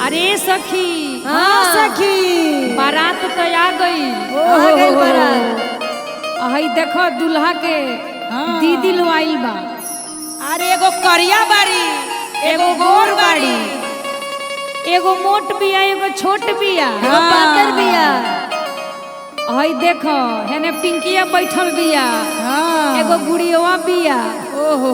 अरे सखी हाँ सखी बारात तो आ गई बारात। हई देखो दुल्हा के दीदी लो आइल बा। अरे एगो करिया बाड़ी एगो गोर बाड़ी एगो मोट बिया एगो छोट बिया एगो पातर बिया। हई देखो हेने पिंकिया बैठल बिया एगो गुड़िया बिया। ओहो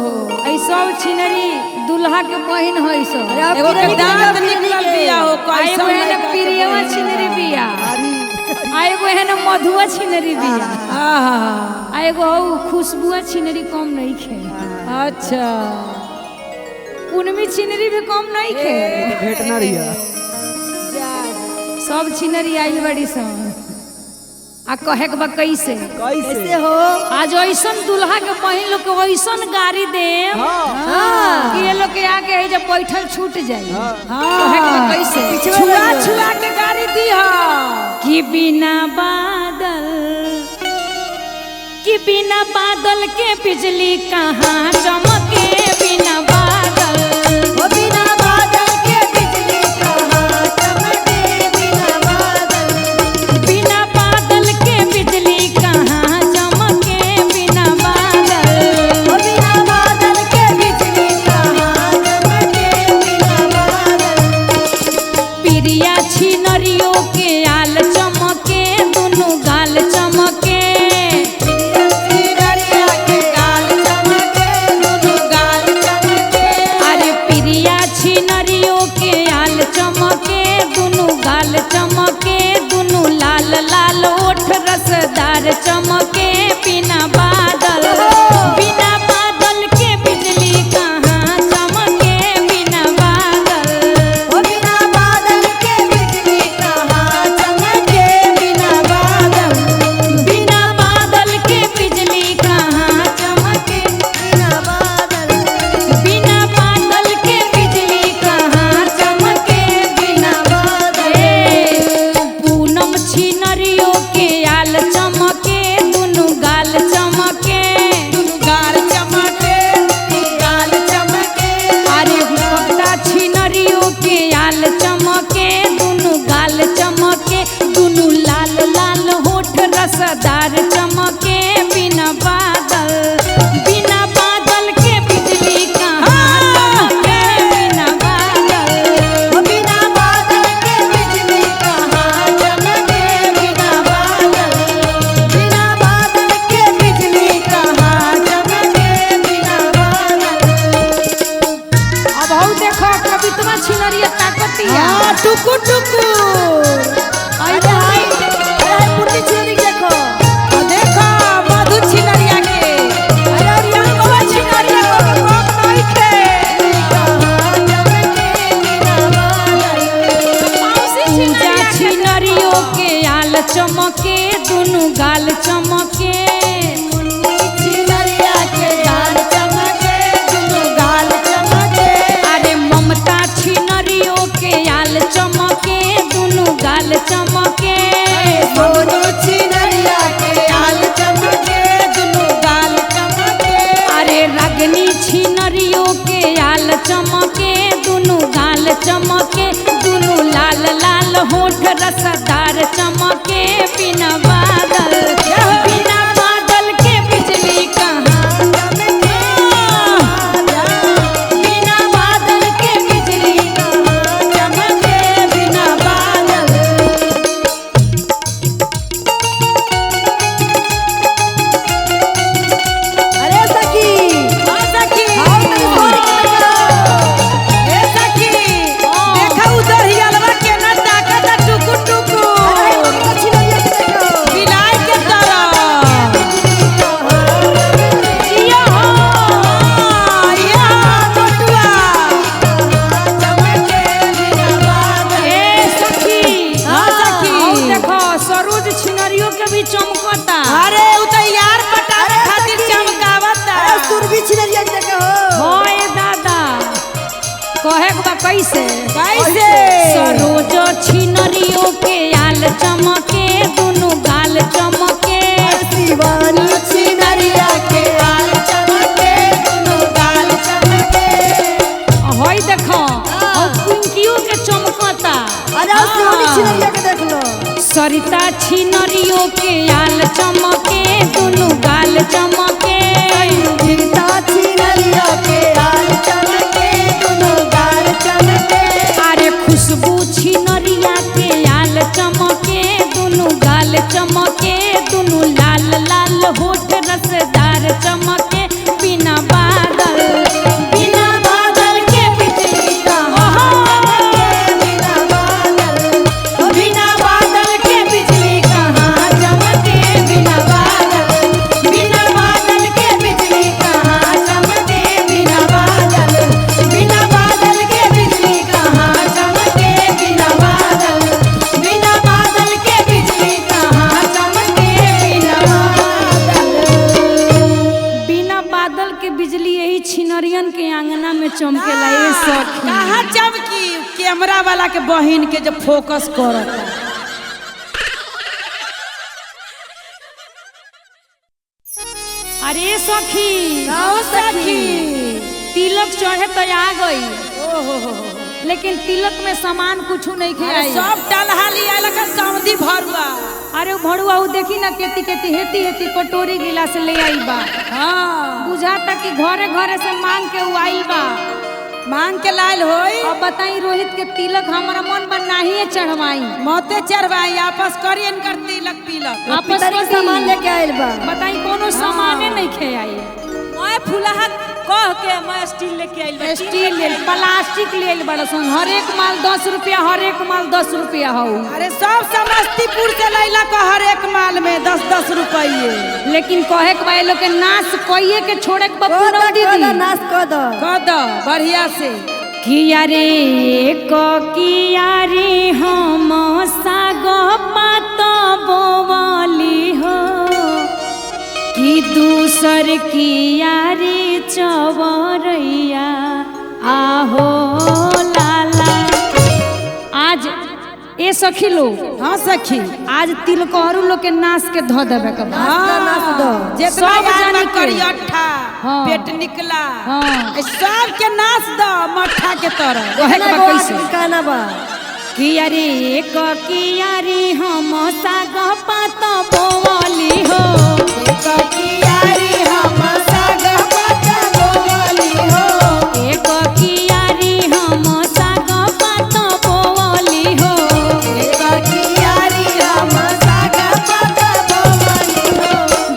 ऐ सब छिनरी दुल्हा के बहन हई सब। एगो के दांत निकलल बिया हो एगो हेने प्रियवा छिनरी बिया एगो हेने मधुआ छिनरी बिया एगो हऊ खुशबुआ छिनरी कम नहीं खे। अच्छा कुनमी छिनरी भी कम नहीं खे। भेटनरिया सब छिनरी आइल बड़ी सन। आ कहे के बा कैसे कैसे हो आज ऐसन दुल्हा के बहन लोग के ऐसन गाड़ी दे कि ये लोग के आके है जब बैठल छूट जाए। कहे के बा कैसे छुआ छुआ के गाड़ी दी हो कि बिना बादल के बिजली कहाँ चमके। बिना बादल ओ बिना बादल के बिजली कहाँ चमके। बिना बादल के बिजली कहाँ चमके। बिना बादल ओ बिना बादल के बिजली कहाँ चमके। बिना बादल प्रिया छिनरियों के आल चमके दोनों गाल चमके। अरे प्रिया छिनरियों के आल चमके दोनों गाल चमके दोनों लाल लाल ओठ रसदार चमके। बिना बादल के बिजली कहाँ चमके। बिना बादल ओ बिना बादल के बिजली कहाँ चमके। बिना बादल के बिजली कहाँ चमके। बिना बादल बिना बादल के बिजली कहाँ चमके। बिना बादल पूनम छिनरियों के आल चमके दोनों गाल चमके। गाल चमके गाल चमके। अरे भक्ता छिनरियों के आल चमके दोनों गाल चमके दोनों लाल लाल होठ रसदार चमके। बिना बादल के बिजली कहाँ चमके। बिना बादल ओ बिना बादल के बिजली कहाँ चमके। बिना बादल के बिजली कहाँ चमके। बिना बादल अब हऊ देखो कवितवा छिनरिया ताकतिया टुकु टुकु आई आई अरे पुटी छिनरी देखो देखो मधु छिनरिया के अरे रियान बाबा छिनरिया को कम नहीं थे। पूजा छिनरियों के आल चमके दोनों गाल चमके। छिनरिया के गाल चमके दुनु गाल चमके। अरे ममता छिनरियों के आल चमके दोनों गाल चमके। दोनों छिनरिया के गाल चमके दुनु गाल चमके। अरे रागनी छिनरियों के आल चमके दोनों गाल चमके दोनों लाल लाल होठ रसदार चमके। बिना बादल के बिजली कहाँ चमके। बिना बादल के बिजली कहाँ चमके। बिना बादल अरे सखी हाँ सखी आओ तनी भोर के लगा। ए सखी देखा उधर ही अलवा के ना ताकत टुकु टुकु बिलाई के तरह जिया हो या टोटुआ चमके। बिना बादल ए सखी हाँ सखी हऊ देखो सरोज छिनरियों के भी चमकता। अरे उ तो यार पटावे खातिर चमकावत अरे सुरभि छिनरिया देखो होए दादा कहे के बा कैसे सरोज छिनरियों के आल चमके दोनों गाल चमके। शिवानी छिनरिया के गाल चमके दुनु गाल चमके। होई देखो और पिंकियों के चमकता। अरे सोनी छिनरिया के देख लो। सरिता छिनरियों के आल चमके दुनु गाल चमके। सरिता छिनरिया के आल चमके दुनु गाल चमके। अरे खुशबू छिनरिया के आल चमके दुनु गाल चमके दुनु लाल लाल होठ रसदार चमके। बिना बादल के बिजली कहाँ बिना बादल बिना बादल के बिजली कहाँ चमके। बिना बादल के बिजली कहाँ चमके। बिना बादल के बिजली कहाँ चमके। बिना बादल के बिजली कहाँ चमके। बिना बादल के बिजली यही छिनरियन के आंगना में चमकेला। ये सखी कहाँ चमकी कैमरा वाला के बहिन के जब फोकस करत। अरे सखी सखी तिलक चढ़े तो आ गई, ओहो लेकिन तिलक में सामान कुछ नहीं खाई। सब टलहा लिया लगा सऊदी भरुआ। अरे भड़ुआ देखी ना केती केती हेती हेती कटोरी गिलास ले आई बा। हाँ बुझाता कि घरे घरे से मांग के आइल बा। मांग के लाल होई। अब बताई रोहित के तिलक हमारा मन बन नहीं चढ़वाई। मोते चढ़वाई आपस करियन कर तिलक तिलक आपस में सामान लेके आइल बा। बताई कोनो सामाने नहीं खे आई। मैं फुलहा कह के मैं स्टील लेके आइल बा। स्टील ले प्लास्टिक ले बड़ा सन। हर एक माल 10 रुपया, हर एक माल 10 रुपया हो। अरे सब समस्तीपुर से लैला का हर एक माल में 10-10 रुपये। लेकिन कहे के भाई लोग के नाश कइए के छोड़े के पूनम दीदी नाश कर दो बढ़िया से। किया रे किया रे हम साग पात बोवली हो कि दूसर किया रे चवरैया आहो लाला। आज ए सखी लोग, हाँ सखी आज तिलकोरु लोग के नाश के धो देवे के बा। नाश दो जितना सब जानी के। करियठा हाँ। पेट निकला हाँ। सब के नाश दो मठा के तरह। कहे के बा कैसे? कहना बा किया रे किया रे हम साग पात बोवली हो। किया रे हम साग पात बोवली हो। एक किया रे हम साग पात बोवली हो। किया रे हम साग पात बोवली हो।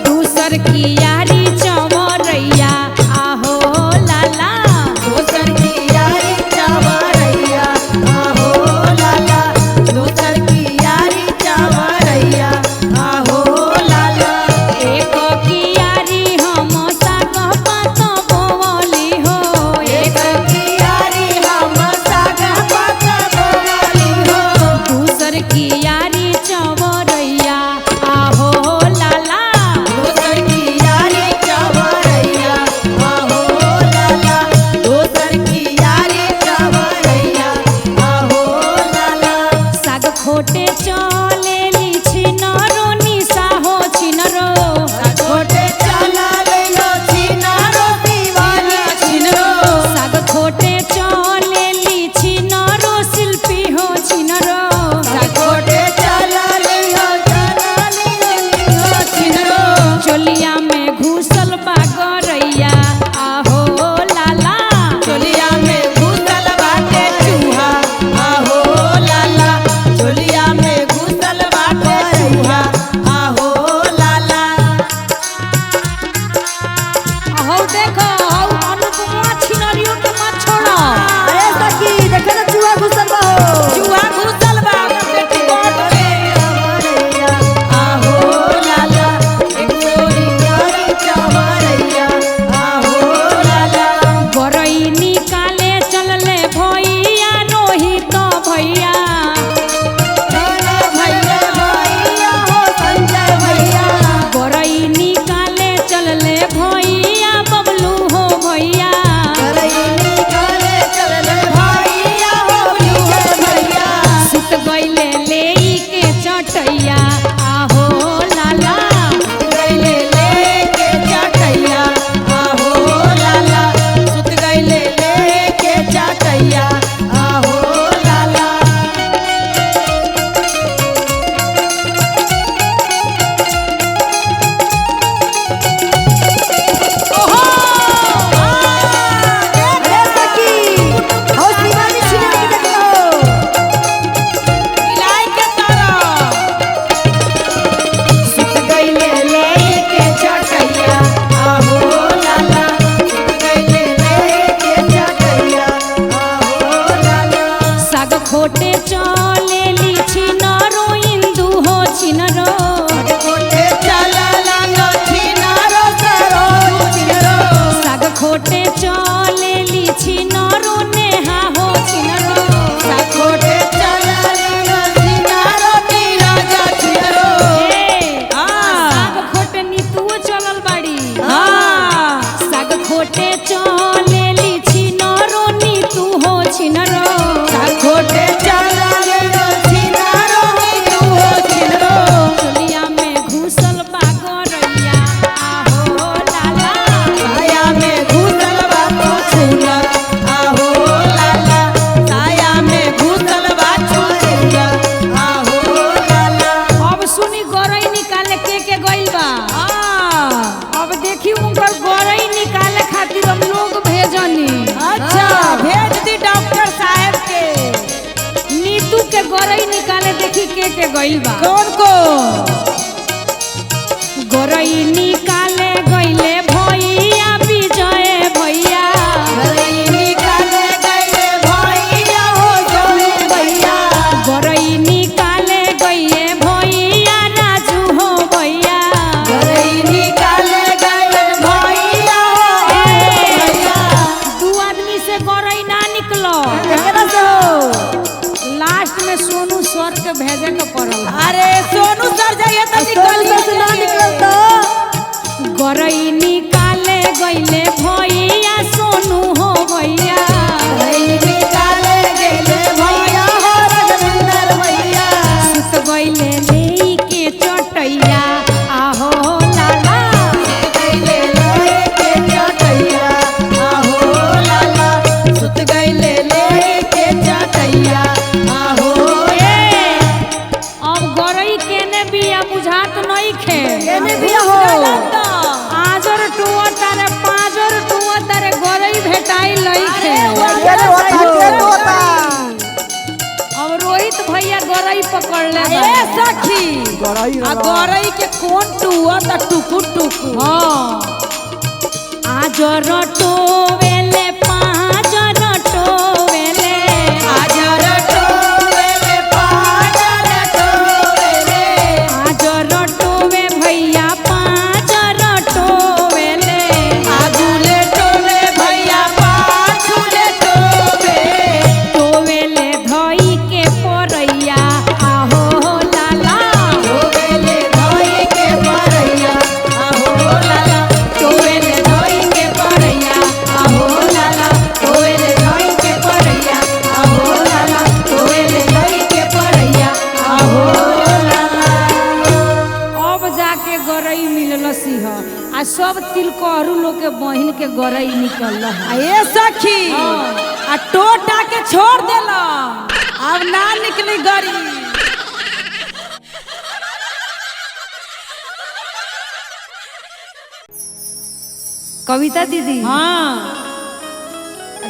दूसर किया रे चवरैया आहो लाला। दूसर किया रे चवरैया आहो लाला। दूसर किया रे चवरैया आहो लाला। एक किया रे हम गइल बा। कौन को गोरई निकाले गइले भैया विजय भैया। गोरई निकाले गइले भैया हो जय भैया। गोरई निकाले गइले भैया राजू हो भैया। गोरई निकाले गइले भैया हो भैया। दू आदमी से गोरई ना निकलो, केकरा से हो? लास्ट में सोनू सर के भेजे के पड़ल। अरे सोनू सर जाइए तो निकल तो गोरई निकाले गइले भैया सोनू हो भैया। गोरई निकाले गइले भैया हो रघुनंदन भैया। सुत गइले लेके चटैया आहो लाला। गइले लेके चटैया आहो लाला। सुत गइले लेके चटैया आहो। अब गोरई केने बिया बुझात नइखे। केने बिया हो? आजर टुआ तारे पाजर टुआ तारे गोरई भेटाई लइखे। अब रोहित भैया गोरई पकड़ ले बा। ए सखी आ गोरई के कौन टुआ त टुकु टुकु। हाँ आजर टोवेले पाजर टोवेले। आजर टोवेले पाजर टोवेले। आजर टोवे भैया पाजर टोवेले। आगुले टोवे भैया पाछुले टोवे। टोवेले धई के परैया आहो लाला। टोवेले धोई के परैया आहो लाला। टोवेले धई के परैया आहो लाला। टोवेले धई के परैया आहो लाला। टोवेले धई के परैया आहो लाला। अब जाके गरई मिलल सिंह आ सब तिलकहरू लोग के बहिन के गरई निकल आ ए सखी आ टोटा के छोड़ देला। अब ना निकली गरी। कविता दीदी। हाँ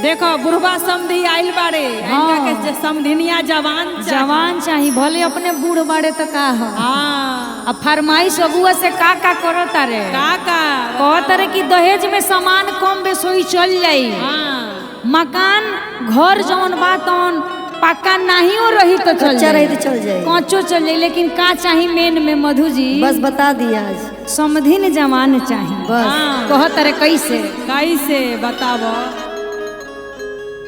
देखो बुढ़वा समधी आइल बाड़े। इनका के समधिनिया जवान जवान चाही भले अपने बूढ़ बाड़े तो का हो। हाँ अब फरमाइश अगुआ से का करता रे। काका कहता रे कि दहेज में सामान कम बेसोई चल जाई। हाँ मकान घर जौन बा तौन पक्का नहीं हो रही तो चल कच्चा रही जाई। तो चल जाए। कांचो चल जाई लेकिन का चाही मेन में मधु जी बस बता दिया आज। समधिन जवान चाही। बस कहता रे कैसे कैसे बताबो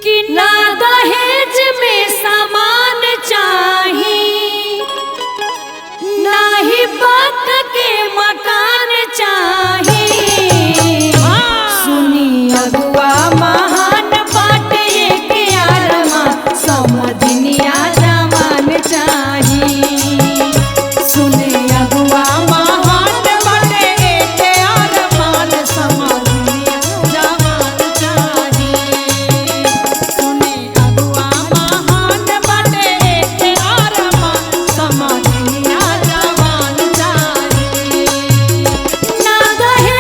कि ना दहेज में सामान चाही ना ही पक के मकान चाही। सुनी अगुआ महान बाटे एक यारमा समधिनिया जवान चाही। सुनी अगुआ महान बाटे एक यारमा समधिनिया जवान चाही। सुनी अगुआ महान बाटे एक यारमा समधिनिया जवान चाही। ना दहेज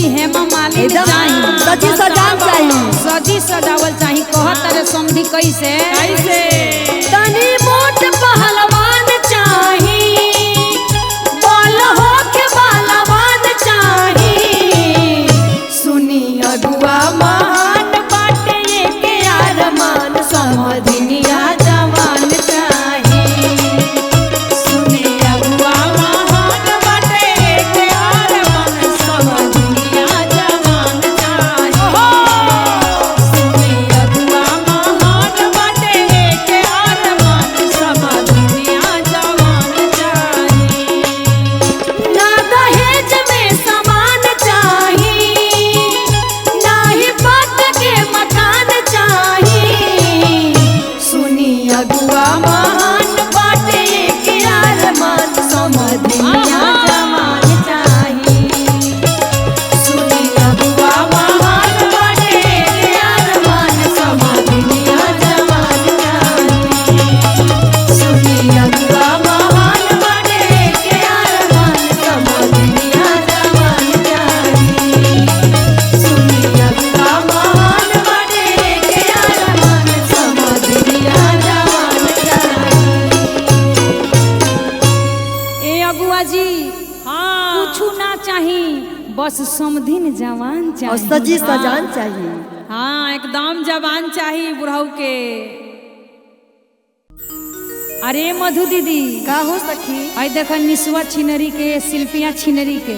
श्री हेमा मालिनी एकदम चाहिए, सजी सजान चाहिए। सजी सजावल चाहिए। कहत रे समधी कैसे कैसे तनी मोट पहलवान चाही, बाल होके बालवान चाही, सुनी अगुआ महान बाटे ये के अरमान, समधिनिया जवान चाही, सुनी अगुआ महान बाटे ये के अरमान, समधिनिया जवान चाही, सुनी अगुआ महान बाटे ये के अरमान, समधिनिया जवान चाही। ना दहेज में सामान चाही, ना ही पट के मकान चाही, सुनी अगुआ महान बाटे के अरमान, समधिनिया जवान चाही, सुनी अगुआ महान बाटे के अरमान, समधिनिया जवान चाही, सुनी अगुआ महान बाटे के अरमान, समधिनिया जवान चाही, सुनी अगुआ महान बाटे के अरमान, समधिनिया जवान चाही। ए अगुआ जी हाँ कुछ ना चाही, बस समधिन जवान और चाहिए। सजी सजान चाहिए। हाँ एकदम जवान चाहिए बुढ़ऊ के। अरे मधु दीदी का हो सखी? आई देख निसुआ छिनरी के, शिल्पिया छिनरी के,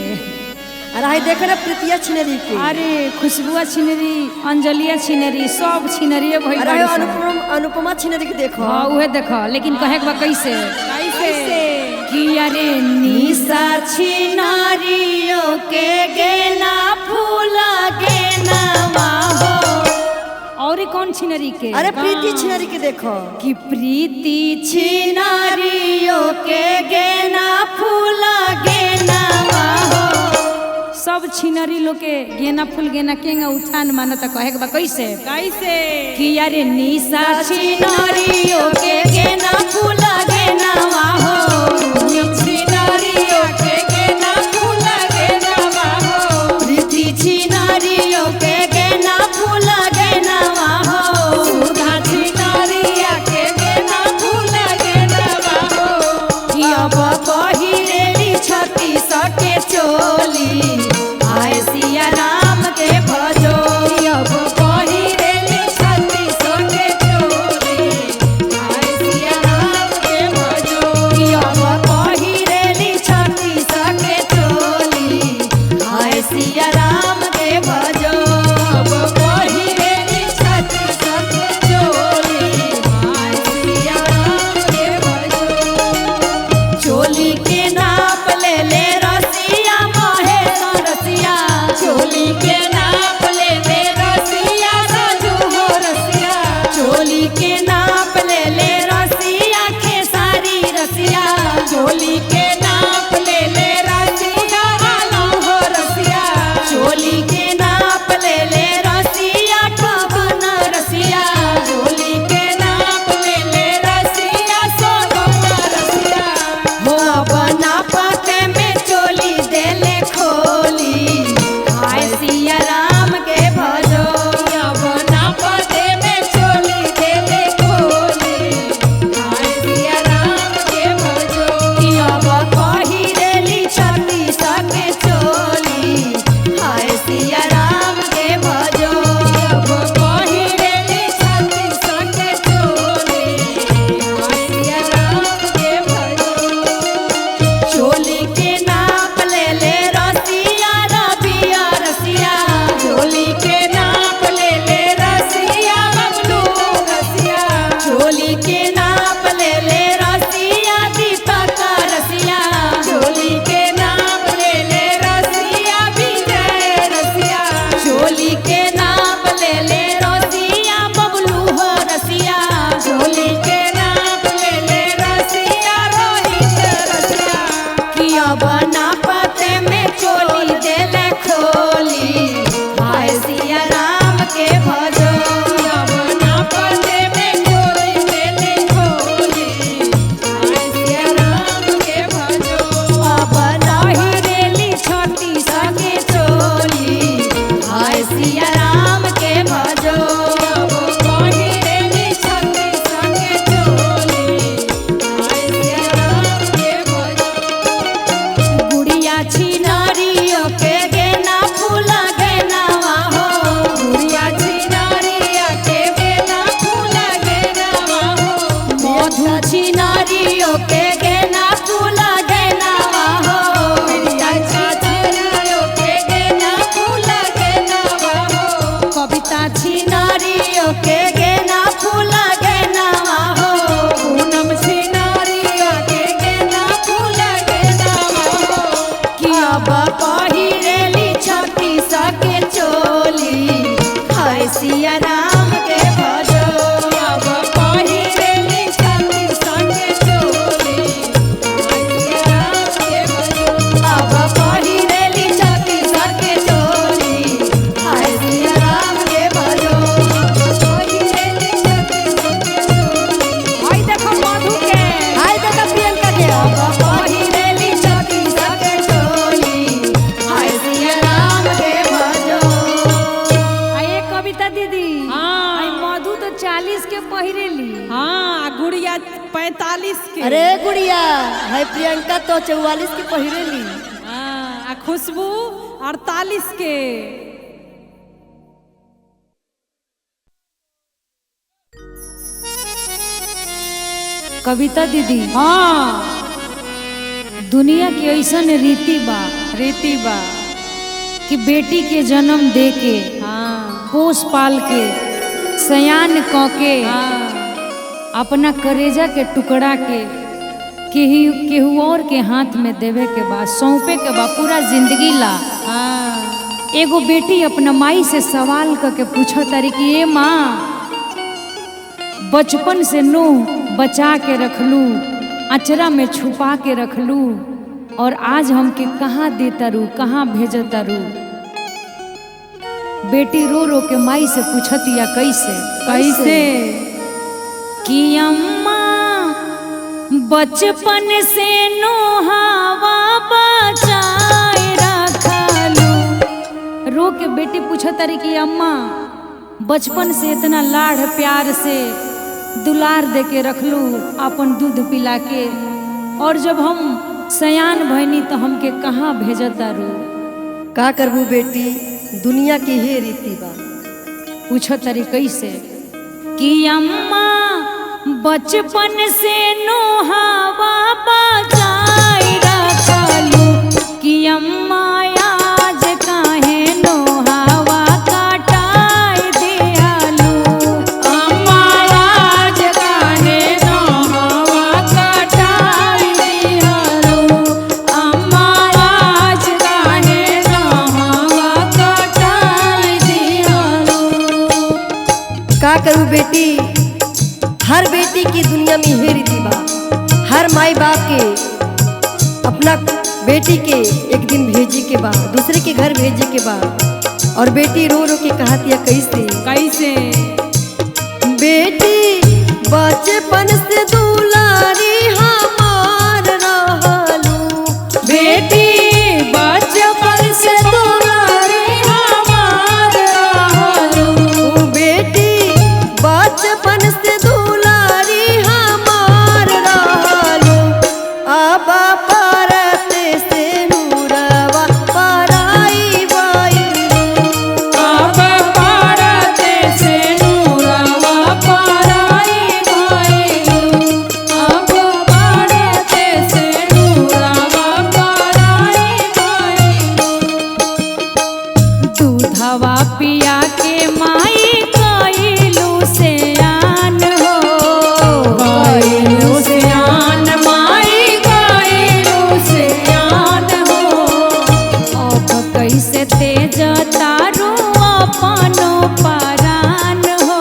अरे हाय देख ना प्रीतिया छिनरी के। अरे खुशबुआ छिनरी, अंजलिया छिनरी, सब छिनरिये भइल अरे बाड़ी हाय सन। अनुपमा छिनरी के देखो। हाँ उहे देख, लेकिन कहे के बा कैसे कैसे कि अरे निशा छिनारियों के गेना फूला गेना हो। और ये कौन छिनरी के? अरे प्रीति छिनरी के देखो। कि प्रीति छिनारियों के गेना फूला गेना हो। सब छिनरी लोग के गेना फूल गेना केंगा उठान मानत कहे के बा कैसे कैसे कि अरे निशा छिनारियों के गेना फूला गेना हो, छिनारियों के गेना फूला गेना हो, प्रीति छिनारियों के गेना फूला गेना हो, सुधा छिनारिया के गेना फूला गेना हो, कि अब पहिरेली छती सके चोली, आए सिया राम के भजो, कि अब पहिरेली छती सके चोली, आए सिया राम के भजो, कि अब पहिरेली 45 के। अरे गुड़िया है प्रियंका तो 44 की पहिरेली। आ खुशबू 48 के। कविता दीदी, हाँ दुनिया के ऐसन रीति बा कि बेटी के जन्म दे के, हाँ पोस पाल के, सयान क के, हाँ अपना करेजा के टुकड़ा के केहू और के हाथ में देवे के बाद सौंपे के बाद पूरा जिंदगी ला। हाँ एगो बेटी अपना माई से सवाल करके पूछो तारी कि ये माँ, बचपन से नूह बचा के रखलू, अचरा में छुपा के रखलू, और आज हमके कहाँ देता रू, कहाँ भेजता रू। बेटी रो रो के माई से पूछतिया कैसे कि अम्मा बचपन से नोहावा बचाए रखलू। रो के बेटी पूछतारी कि अम्मा बचपन से इतना लाड़ प्यार से दुलार दे के रखलू, अपन दूध पिला के, और जब हम सयान भैनी तो हमके कहाँ भेजता रू। का करबू बेटी, दुनिया की हे रीति बा। पूछो तारी कैसे कि अम्मा बचपन से नोहावा बचाए रखलू, कि अम्मा आज काहे नोहावा काटाए दियालू। अम्मा आज काहे नोहावा काटाए दियालू, अम्मा आज काहे नोहावा काटाए दियालू। का करूँ बेटी, हर बेटी की दुनिया में हे रीति बा। हर माई बाप के अपना बेटी के एक दिन भेजे के बा, दूसरे के घर भेजे के बा, और बेटी रो रो के कहतिया कैसे बेटी बचपन से दुलारी हमार रहलू, बेटी बचपन से दुलारी हमार रहलू, बेटी बचपन से दुलारी हमार रहलू, अब परते से नूरवा पराई बाइलू, अब परते से नूरवा पराई बाइलू, अब परते से नूरवा पराई बाइलू। दूधवा पिया के माई कइलू सयान हो, कइलू सयान माई कइलू सयान हो। अब कैसे तेज तारू अपनो परान हो,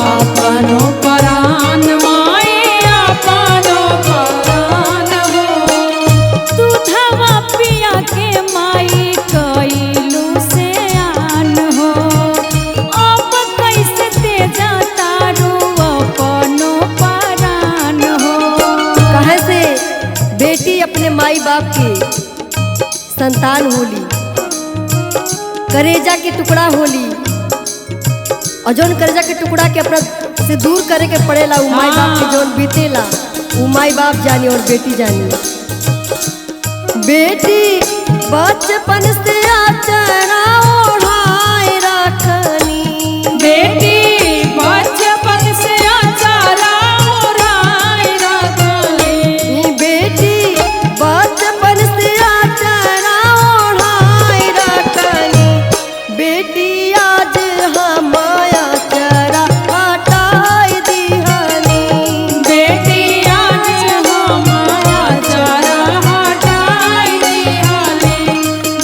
अपनो परान माई अपनो परान हो। दूधवा पिया के माई कइलू सयान हो, अब कैसे तेज तारू अपनो परान हो। कहे से बेटी अपने माई बाप के संतान होली, करेजा के टुकड़ा होली, और जौन करेजा के टुकड़ा के अपना से दूर करे के पड़ेला, उ माई बाप के जौन बीतेला उ माई बाप जानी और बेटी जानी। बेटी बचपन से आचरा ओढ़ाए रखनी, बेटी बचपन से आचारा ओढ़ाए रखली, बेटी बचपन से आचरा ओढ़ाए रखनी, बेटी आज हम आचरा हटाई दिहनी, बेटी आज हमारा चारा हटाई दिहली,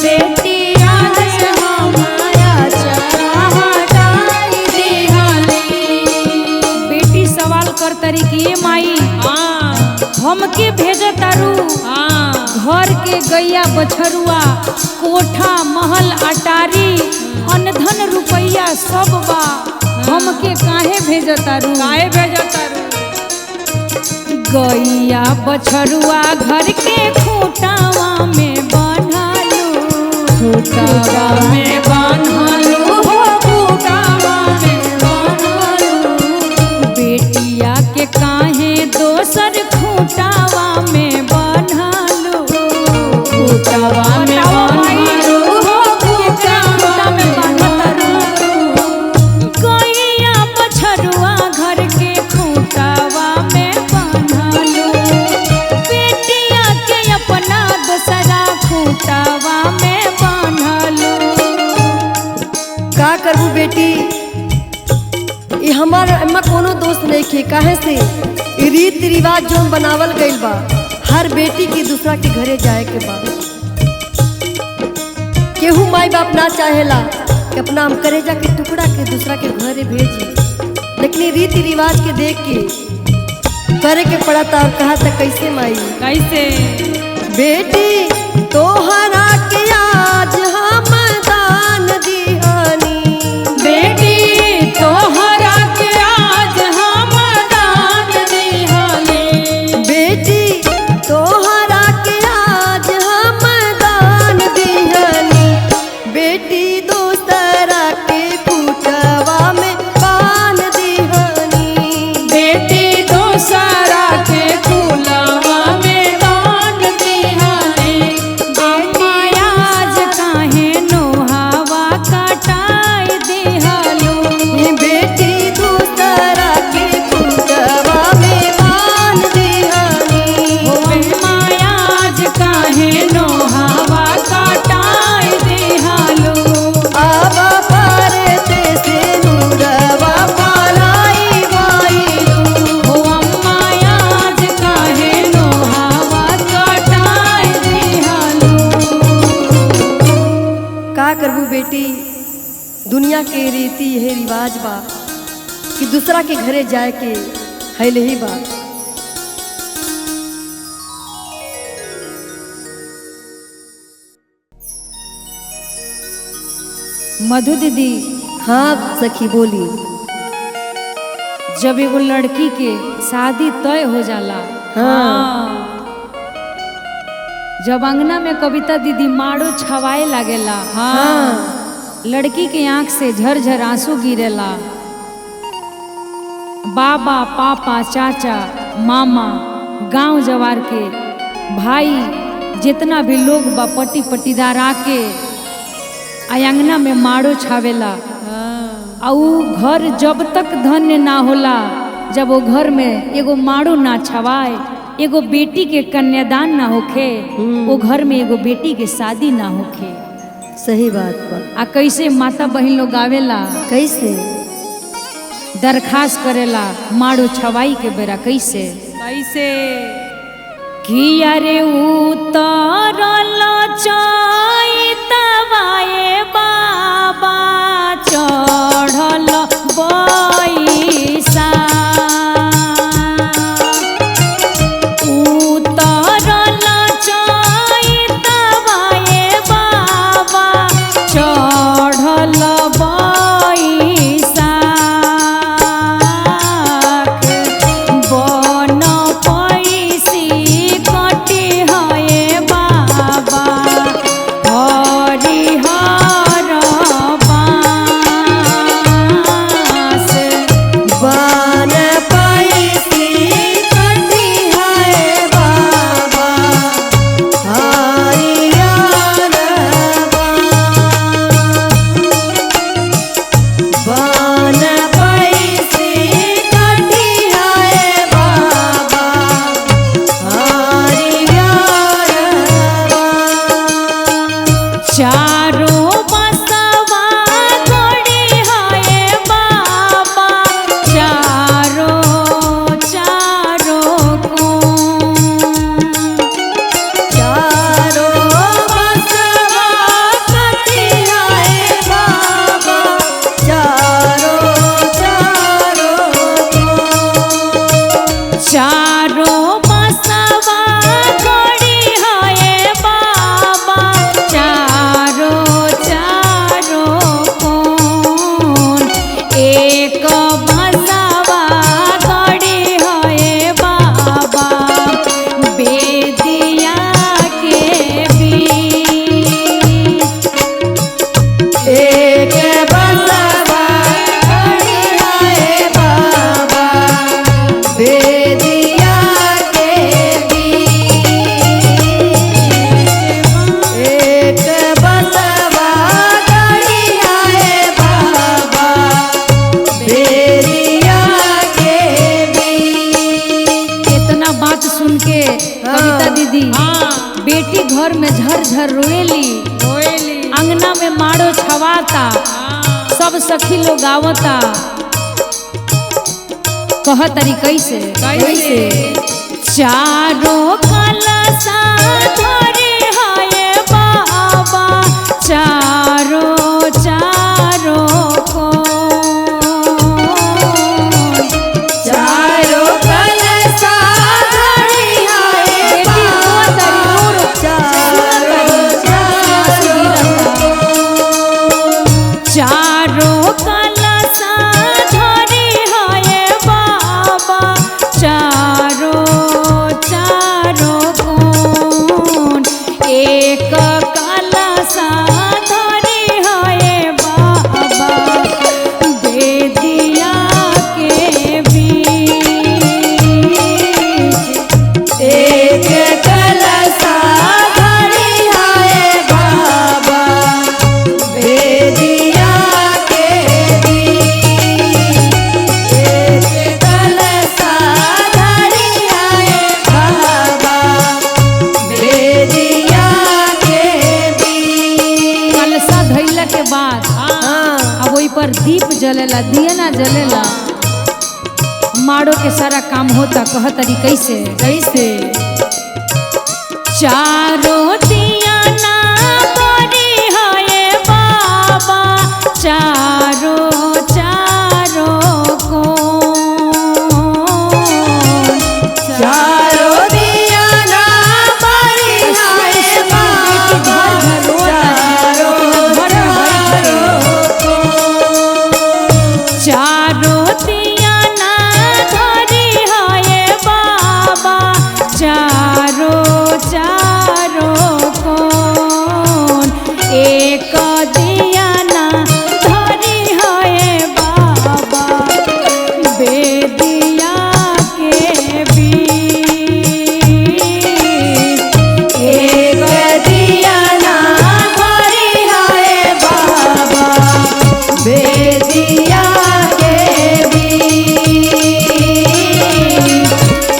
बेटी आज हमारा चारा हटाई दिहली। बेटी सवाल कर तरी कि ये माई हमके भेजतारू, घर के गैया बछरुआ, कोठा महल अटारी, अनधन रुपैया सब बा, हमके काहे भेजतारू। गैया बछरुआ घर के खूटावा में बांधलू, खूटावा में बांधलू हो, खूटावा में बांधलू। बेटिया के काहे दो बेटी ये हमार एमा कोनो दोस्त नहीं खे, काहे से ई रीति रिवाज जो बनावल गइल बा हर बेटी की दूसरा के घरे जाए के बा। केहू माई बाप ना चाहेला कि अपना हम करेजा के टुकड़ा के दूसरा के घरे भेजी, लेकिन ये रीति रिवाज के देख के करे के पड़ता। और कहा था कैसे माई कैसे बेटी तोहरा के आज हम दान दिहानी, बेटी तोहरा के आज हम दान दिहानी, बेटी तोहरा के आज हम दान दिहानी, बेटी दूसरा के कुटवा में बान दिहानी, बेटी दोसरा के कुलवा में दान दिहानी। अम्मा आज काहे नोहावा कटाई दिहलू, बेटी दूसरा के कुटवा में बान दिहानी। अम्मा आज काहे नोहावा कटाई दिहलू, आवा परते से नूरवा पालाई वाइलू, ओ अम्मा आज काहे नोहावा कटाई दिहलू। का करबू बेटी, दुनिया के रीति यही रिवाज बा कि दूसरा के घरे जाए के हैले ही बा। मधु दीदी, हाँ सखी बोली। जब एगो लड़की के शादी तय हो जाला, हाँ जब अंगना में कविता दीदी माड़ो छवाए लागेला, हाँ लड़की के आंख से झरझर आंसू गिरेला, बाबा पापा चाचा मामा गांव जवार के भाई जितना भी लोग बा पट्टी पट्टीदार आके अंगना में माड़ो छावेला। आ ऊ घर जब तक धन्य ना होला जब वो घर में एगो माड़ो ना छवाए, एगो बेटी के कन्यादान ना होखे, वो घर में एगो बेटी के शादी ना होखे। सही बात बा। आ कैसे माता बहन लोग आवेला, कैसे दरखास्त करेला माड़ो छवाई के बेरा, कैसे कैसे कि अरे उतरल चैतवाए बाबा चढ़ल बैसा, उतरल चैतवाए बाबा चढ़ल बैसा, बन पैसी कटी है बाबा हरिहर बास, बन पैसी कटी है बाबा हरियर बन पैसी कटी है बाबा हरियर। चारों बसवा गड़ी है बाबा चारों चारों को, चारों बसवा कटी है बाबा चारों चारों को। चारों बसवा गड़ी है बाबा चारों चारों कौन, एक बसवा गड़ी है बाबा बेदिया के बीच, एक बसवा खड़ी है बाबा बेदिया के बीच, एक बसवा खड़ी है बाबा बेदिया के बीच। इतना बात सुन के कविता दीदी बेटी घर में झर झर रोएली, रोएली अंगना में माड़ो छवाता, सब सब सखी लोग आवता कह तरी कैसे चारों कलसा धरे हाय बाबा चारों चारों को चारों कलसा धरे हाय बाबा चारों कलसा धरे हाय बाबा चारों चारों कौन एक कलसा धरे हाय बाबा बेदिया के बीच एक कलसा धरे हाय बाबा बेदिया के बीच एक कलसा धरे हाय बाबा बेदिया के बीच। कलसा धइला के बाद अब वही पर दीप जलेला दिया ना जलेला माड़ो के सारा काम होता कह तरी कैसे चारों दिया ना बड़ी हाय बाबा चारों चारों को चारों दिया ना बड़ी हाय बाबा चारों दिया ना धरी हाय बाबा चारों चारों कौन एक दिया ना धरी हाय बाबा बेदिया के बीच एक दिया ना बड़ी हाय बाबा बेदिया के बीच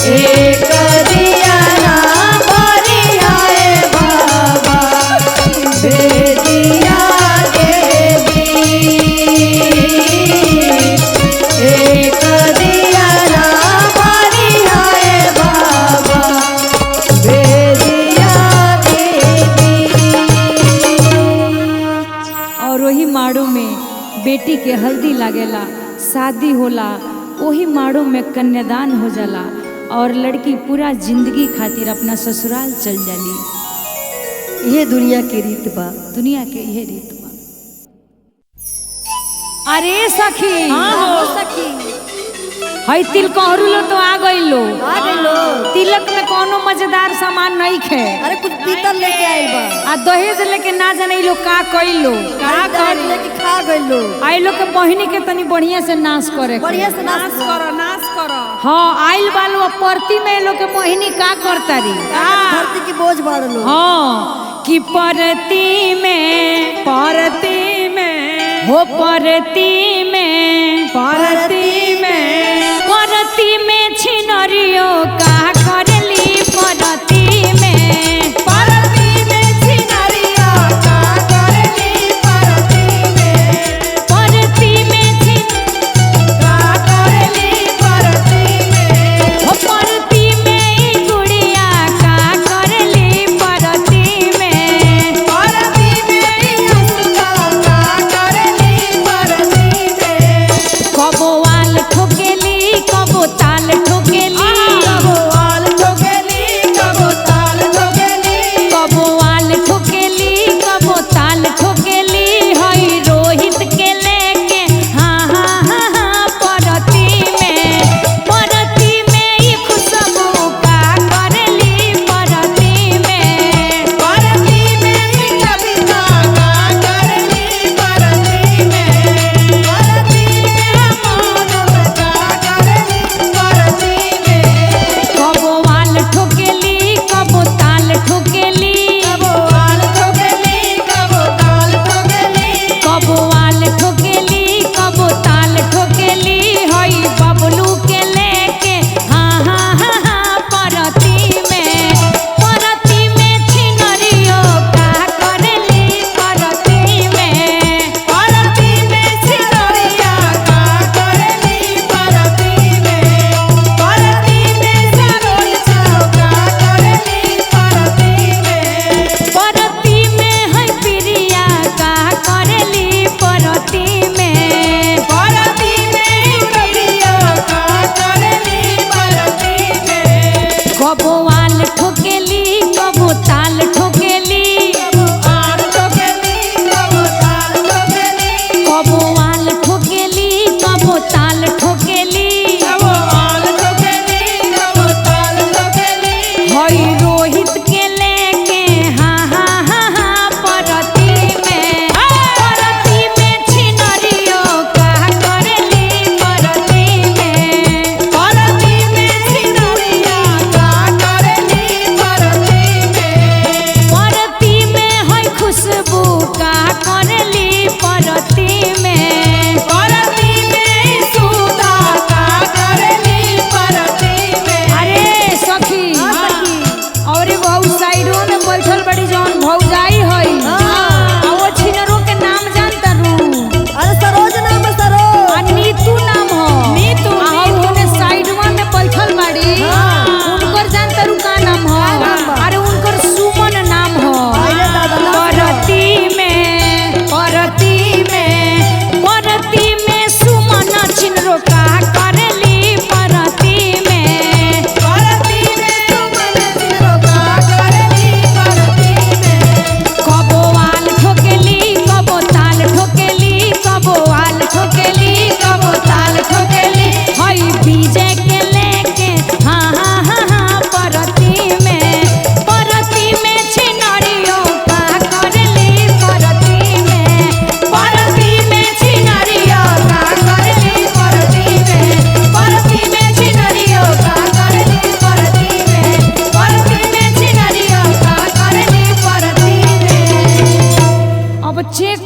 एक दिया ना बड़ी हाय बाबा बेदिया के बीच एक दिया ना बड़ी हाय बाबा बेदिया के बीच। और वही माड़ो में बेटी के हल्दी लागेला शादी होला वही माड़ो में कन्यादान हो जाला और लड़की पूरा जिंदगी खातिर अपना ससुराल चल जाली। ये दुनिया की रीत बा। दुनिया के यह रीत बा। अरे सखी सखी हई तिलकहरू लो तो आ गइलो आ गइलो। तिलक में कोनो मजेदार सामान नहीं खे अरे कुछ पीतल लेके आइल बा। आ दहेज लेके ना जाने लो का कइलो दहेज लेके खा गइलो। आई लोग के बहिनी के तनी बढ़िया से नाश करे के। बढ़िया से नाश करो। हाँ आइल बालो परती में लोग के मोहिनी का करता री धरती की बोझ बाढ़ लो। हाँ कि परती में हो परती में छिनरियो का करली परती में छिनरिया का करली परती में का करली परती में हो परती में ई गुड़िया का करली परती में परती में उसका का करली परती में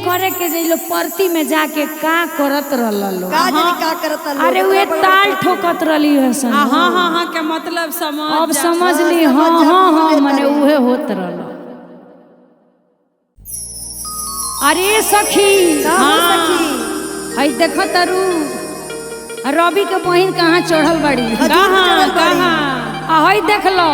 करे के जइलो परती में जाके का करत रहल लो। का जानी का करता लोग। अरे वे ताल ठोकत रहली हसन। हाँ हाँ हाँ के मतलब समझ अब जा। समझ ली। समझ हाँ जा, हाँ हाँ भूले मने तारी। उहे होत रहल। अरे सखी का हो सखी हई देखो तरु रवि के बहिन कहाँ चढ़ल बड़ी। खजूर पे कहाँ चढ़ल बाड़ी। कहाँ हई देख लो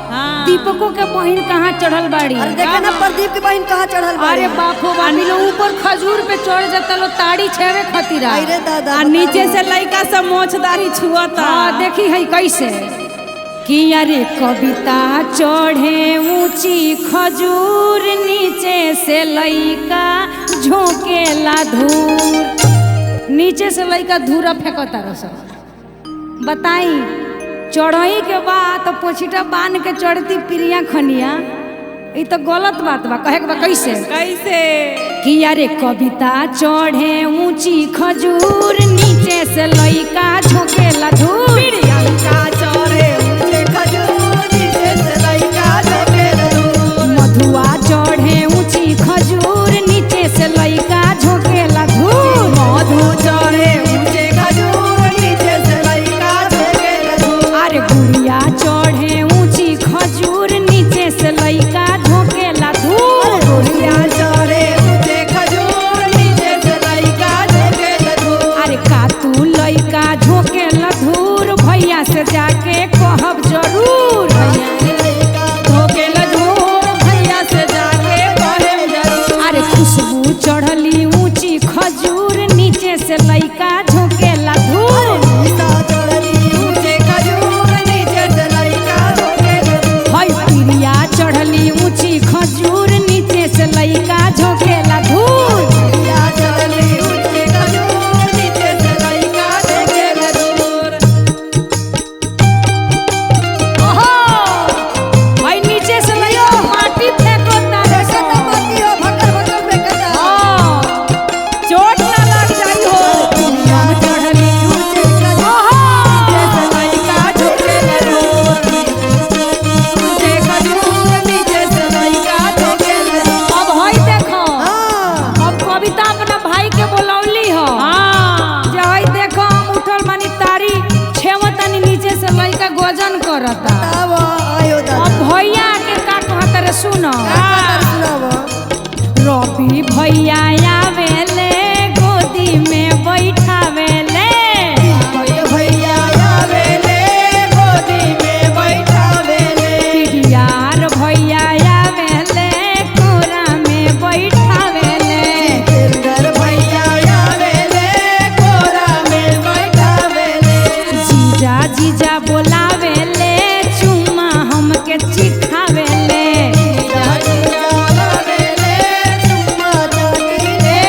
हाँ दीपको के बहिन कहाँ चढ़ल बाड़ी। अरे देखा ना प्रदीप की बहन कहाँ चढ़ल बाड़ी। अरे बापो बानी लो ऊपर खजूर पे चढ़ जाता लो ताड़ी छेवे खातिर। अरे दादा आ नीचे से लड़का सब मोछदारी छुअता। हाँ देखी है कैसे कि अरे कविता चढ़े ऊंची खजूर नीचे से लइका झोंकेला धूर। नीचे से लइका धूरा फेंकता रसन। बताई चढ़ई के बाद तो पोछिटा बांध के चढ़ती प्रिया खनिया। ये तो गलत बात बा। कहे के बा कैसे कैसे कि अरे कविता चढ़े ऊंची खजूर नीचे से लइका झोंकेला धूर। प्रियंका चढ़े ऊंचे खजूर नीचे से लइका झोंकेला धूर। मधुआ चढ़े ऊंची खजूर नीचे से लइका झोंकेला धूर। मधु चढ़े ऊंचे खजूर नीचे से लइका झोंकेला धूर। अरे गुड़िया चढ़े ऊंची खजूर नीचे से लइका झोंकेला धूर। गुड़िया चढ़े ऊंचे खजूर नीचे से लइका झोंकेला धूर। अरे कातू लइका झोंकेला धूर भैया से जाके कहब जरूर। झोंकेला धूर भैया से जाके कहे जरूर। अरे खुशबू चढ़ली ऊंची खजूर नीचे से लइका झोंकेला धूर। गीता चढ़ली ऊंचे खजूर नीचे से लइका झोंकेला धूर। हई प्रिया चढ़ली ऊंची खजूर नीचे से लइका झोंकेला धूर। गीता चढ़ली ऊंचे खजूर नीचे से लइका झोंकेला धूर। ओहो हई नीचे से लइका माटी फेंकता देखा ना माटी हो भकर भकर फेंकता। हाँ चोट ना लग जाई हो। गीता चढ़ली ऊंचे खजूर नीचे से लइका झोंकेला धूर। ऊंचे खजूर नीचे से लइका झोंकेला धूर। अब हई देखो हाँ अब कविता अपना भाई के बोलौली हो। हाँ जे हई देखो हम उठल मानी तारी छेवतनी नीचे से लइका गोजन करता। तब आयो दादा अब भैया के का कहत रे सुनो। रवि भैया आवेले गोदी में बैठावेले। भैया आवेले गोदी में बैठावेले। पिडियार भैया आवेले कोरा में बैठावेले। जितेंद्र भैया आवेले कोरा में बैठावेले। जीजा जीजा बोलावेले चुम्मा हमके चिखावेले। आवेले चुम्मा चाटीले।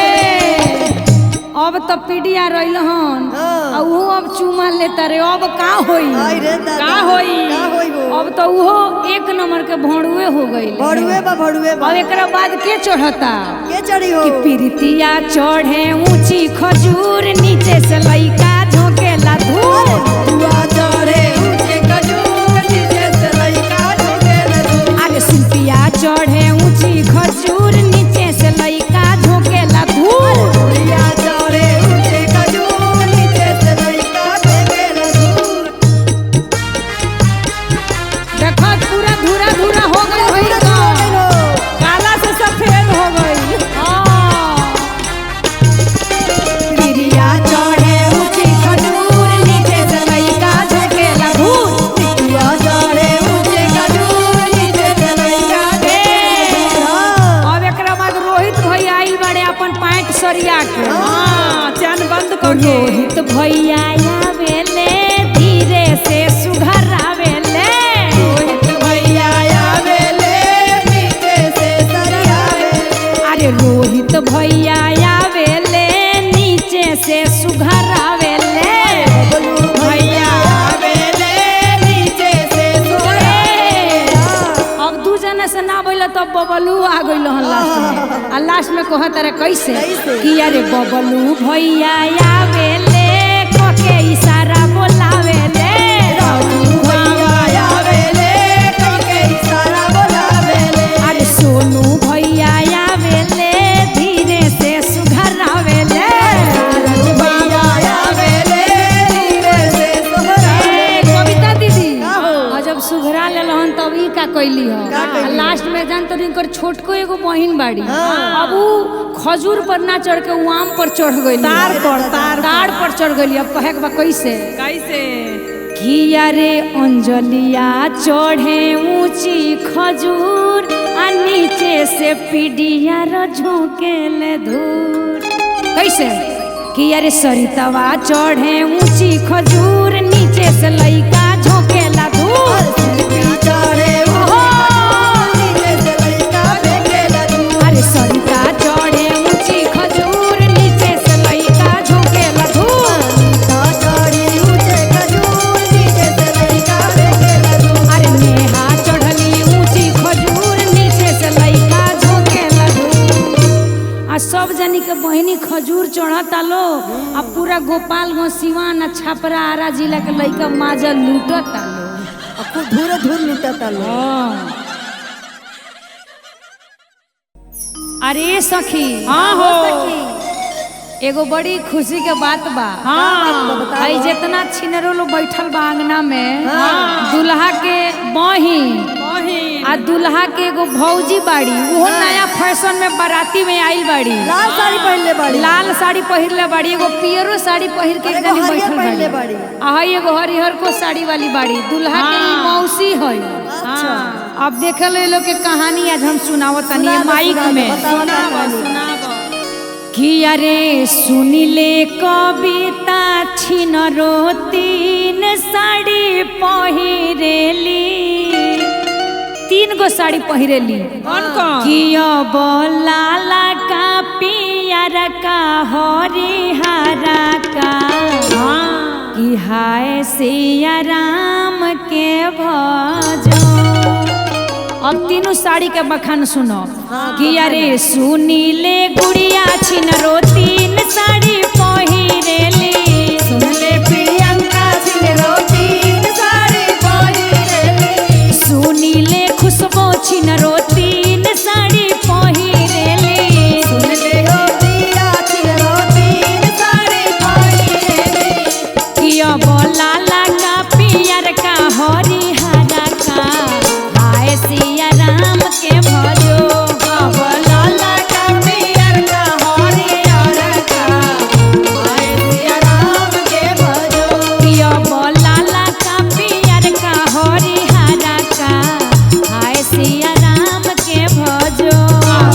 अब तो पीडिया रहिल हन हाँ। आ उहो अब चुमा लेता रे। अब का होई आई रे दादा का होई? का होई वो? अब तो उहो एक नंबर के भोंडुए हो गई। भड़ुए बा अब एकरा बाद के चढ़ता के चढ़ी हो कि प्रीतिया चढ़े ऊंची खजूर नीचे से लइका झोंकेला धूर। दुआ चढ़े ऊंचे खजूर नीचे से लइका झोंकेला धूर। आगे शिल्पिया चढ़े ऊंची खजूर नीचे से लइका झोंकेला धूर। दुआ चढ़े ऊंचे खजूर नीचे से लइका झोंकेला धूर। देखो पूरा धूरा धूरा हो गई होई पूरा तो। चढ़ गइलो। काला से सफेद हो गई। हाँ। प्रिया चढ़े ऊंची खजूर नीचे से लइका झोंकेला धूर। दुआ चढ़े ऊंचे खजूर नीचे से लइका झोंकेला धूर। अब एकरा बाद रोहित भैया आइल बड़े अपन पैंट सरिया के। हाँ चैन बंद कर के। रोहित भैया आवेले धीरे से सुघरावेले। भैया आवेले नीचे से सरियावेले। अरे रोहित भैया आवेले नीचे से सुघरावेले। भैया आवेले नीचे से सरियावेले। अब दू जने से ना बोल तो बबलू आ गइल हन लास्ट में। आ लास्ट में कहत रे कैसे कैसे? कि अरे बबलू भैया आवेले कके इशारा बोलावेले। भैया आवेले कके इशारा बोलावेले। अरे सोनू भैया आवेले धीरे से बहिन बाड़ी। अब ऊ खजूर पर ना चढ़ के ऊ आम पर चढ़ गई, तार पर चढ़ गई। अब कहे के बा कैसे कैसे किया रे अंजलिया चढ़े ऊंची खजूर आ नीचे से पीढ़िया झोंकेले धूर। कैसे किया रे सरितवा चढ़े ऊंची खजूर नीचे से लइका झोंकेला धूर। अरे सरिता चढ़े ऊंची खजूर नीचे से लइका झोंकेला धूर। अरे नेहा चढ़ली ऊंची खजूर नीचे से लइका झोंकेला धूर। आ सब जानी के बहिनी खजूर चढ़ता लो। अब पूरा गोपालगंज सिवान आ छपरा आरा जिला के लइका माजा लूटता लो। धूर लूटता लो। अरे सखी हाँ हो एगो बड़ी खुशी के बात बा। हाँ आई जितना छिनरो लोग बैठल बा अंगना में, दुल्हा के बहिन आ दुल्हा के एगो भौजी बाड़ी, वो नया फैशन में बाराती में आइल बाड़ी। लाल साड़ी पहनले बाड़ी। लाल साड़ी पहिरले बाड़ी, एगो पियरो साड़ी पहिर के एगो हरियर बैठल पहनले बाड़ी। बाड़ी। आ हई एगो हरिहर को साड़ी वाली बाड़ी। दुल्हा के ई मौसी हई। अच्छा अब देखे ले लोग के कहानी आज हम सुनावत तनी माइक में। किया रे सुनिले कविता छिनरो तीन साड़ी पहिरेली, 3 गो साड़ी पहिरेली। कौन कौन किया बोलाला का पियर का हरिहरा का कि हाय सिया राम के भजो। अब तीनों साड़ी के बखान सुनो। कि अरे सुनीले गुड़िया छिनरो 3 साड़ी पहिरेली। सुनले प्रियंका छिनरो 3 साड़ी पहिरेली। सुनीले खुशबू छिनरो 3 साड़ी पहिरेली। सुनले गोपिया छिनरो 3 साड़ी पहिरेली। किया बोलाला का पियर का हरिहरा का हाय सिया राम के भजो। बोलाला का पियर का हरिहरा का हाय सिया राम के भजो। किया बोलाला का पियर का हरिहरा का हाय सिया राम के भजो।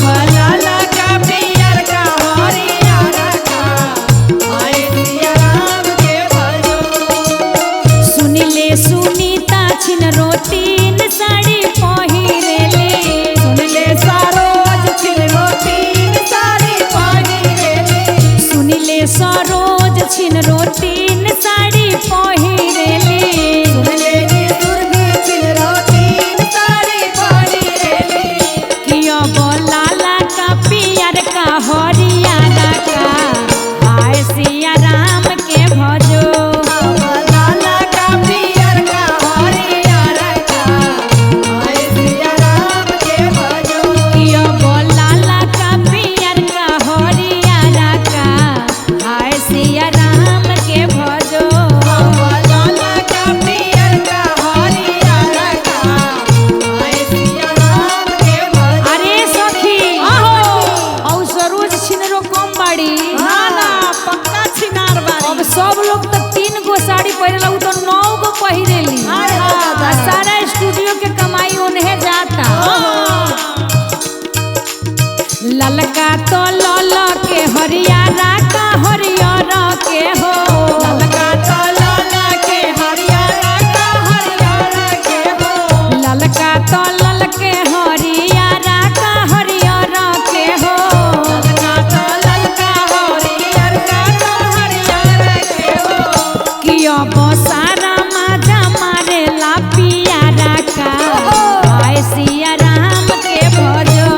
बोलाला का पियर का हरिहरा का हाय सिया राम के भजो। सुनिले सुनीता छिनरो 3 साड़ी पहिरेली। सुनिले सरोज छिनरो 3 साड़ी पहिरेली। सुनिले सरोज छिनरो 3 साड़ी पहिरेली। सुनिले दुर्गी छिनरो 3 साड़ी पहिरेली। किया बोलाला का पियर का हरियारा का हाय सिया राम के भजो। बोलाला का पियर का हरियारा का हाय सिया राम के भजो। किया बोलाला का पियर का हरियारा का हाय सिया राम के भजो। बोलाला का पियर का हरियारा का हाय सिया राम के भजो। अरे सखी औ सरोज छिनरो कम बाड़ी। पक्का छिनार बारी। अब सब लोग तो 3 गो साड़ी पहिरेला, उ तो 9 गो पहिरेली। आ सारा स्टूडियो के कमाई उन्हें जाता। ललका तो लल के हरियारा का हरियर के हो। ललका तो लल के हरियारा का हरियर के हो। ललका तो लल के हरियारा का हरियर के हो। ललका तो ललका हरियर का हरियर के हो। किया बसारा माजा मारेला पियारा का हाय सिया राम के भजो।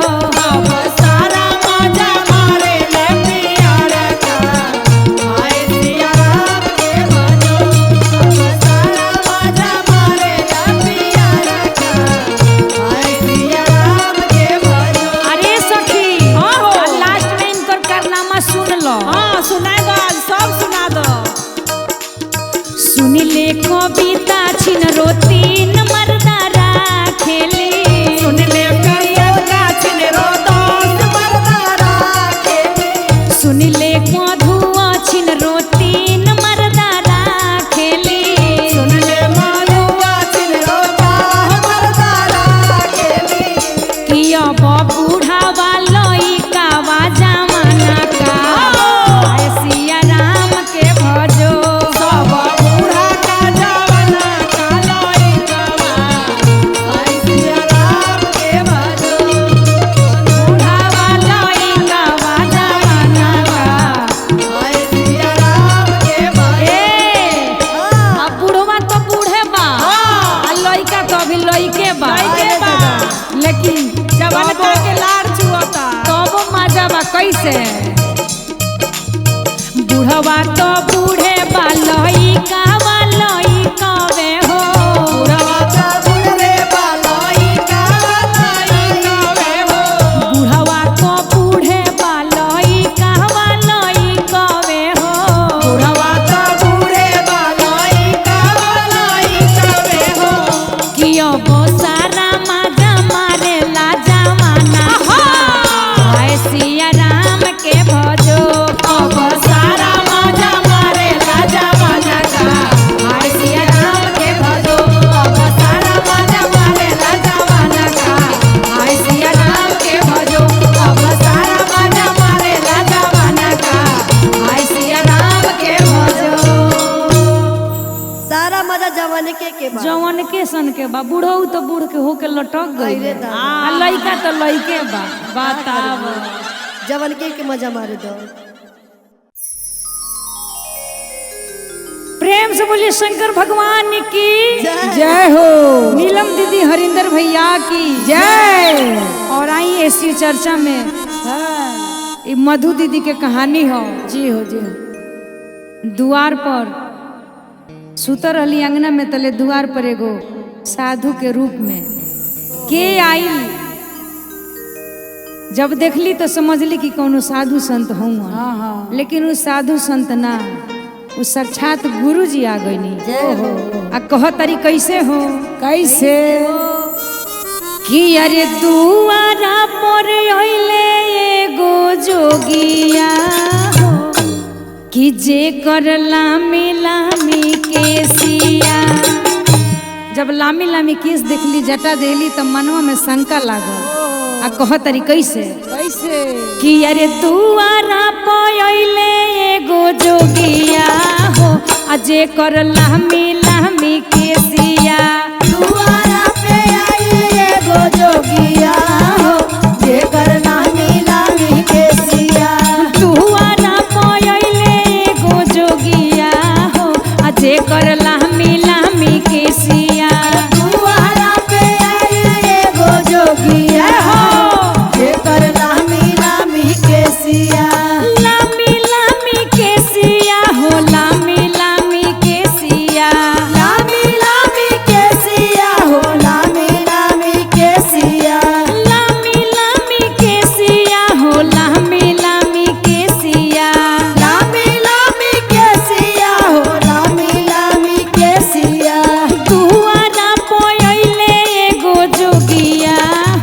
बसारा माजा मारेला पियारा का हाय सिया राम के भजो। बसारा माजा मारेला पियारा का हाय सिया राम के भजो। अरे सखी लास्ट में इनकर कारनामा सुन लो। हाँ सुनाए दो, आज सब सुना दो। सुनिले कविता छिनरो 3 मर्दा राखेली। सुनिले प्रियंका छिनरो सुनिले मधु छिन रोतीन मरदा राखेली सुनले मधुआ चिनरोता मरदा राखेली किया बूढ़ावा लइकावा जमाना का आए सिया राम के भजो सब बूढ़ा का जवाना का लइकावा आई सिया राम के भजो बूढ़ावा लइकावा जमाना का आई सिया राम के भजो अब बूढ़वा तो बूढ़े बा आ लइका तो अभी लइके बा लइके बा। लेकिन जवान का के लाड़ चुअता तब मजा बा कैसे बूढ़वा तो बूढ़े बा लइका वे हो बुढ़वा का बुढ़े बालाई का लइकावे हो बूढ़वा तो बूढ़े बा लइका वे हो बुढ़वा का बूढ़े बालाई का लइकावे हो कियो बो सारा मजा मारे ला जमाना आए सिया राम के भजो अब सारा मजा मारे ला जमाना का आई सिया राम के भजो अब सारा मजा मारे ला जमाना का आई सिया राम के भजो अब सारा मजा मारे ला जमाना का आई सिया राम के भजो सारा मजा जवान के बाद जवन के सन के बा बूढ़ऊ तो बूढ़ के होके लटक गई अरे दादा। आ लइका तो लइके बा बताव जवान के मजा मारे दो प्रेम से बोलिए शंकर भगवान की जय हो नीलम दीदी हरिंदर भैया की जय और आई ऐसी चर्चा में ये मधु दीदी के कहानी हो जी हो द्वार पर सुतर रहली अंगना में तले द्वार पर एगो साधु के रूप में के आई जब देखली तो समझली कि कोनो साधु संत हूँ लेकिन उस साधु संत ना उस साक्षात गुरु जी आ गईनी जय हो आ कह तारी कैसे हो कैसे कि अरे दुआरा पर अइले एगो जोगिया हो कि जे कर लामी लामी केसिया जब लामी लामी केस देखली जटा देली तो मनवा में शंका लागल आ कह तारी कैसे कि अरे दुआरा पर अइले एगो जोगिया हो आ जे कर लामी लामी केसिया दुआरा पे आई एगो जोगिया हो जेकर नामी लामी के सिया दुआरा पर अइले एगो जोगिया हो आ जे कर लामी लामी केसिया दुआरा पे आई एगो जोगिया हो जेकर नामी लामी के सिया लामी लामी केसिया हो लामी लामी केसिया लामी लामी के सिया हो लामी लामी के सिया लामी लामी केसिया हो लामी लामी केसिया लामी लामी के सिया हो लामी लामी के सिया दुआरा पर अइले एगो जोगिया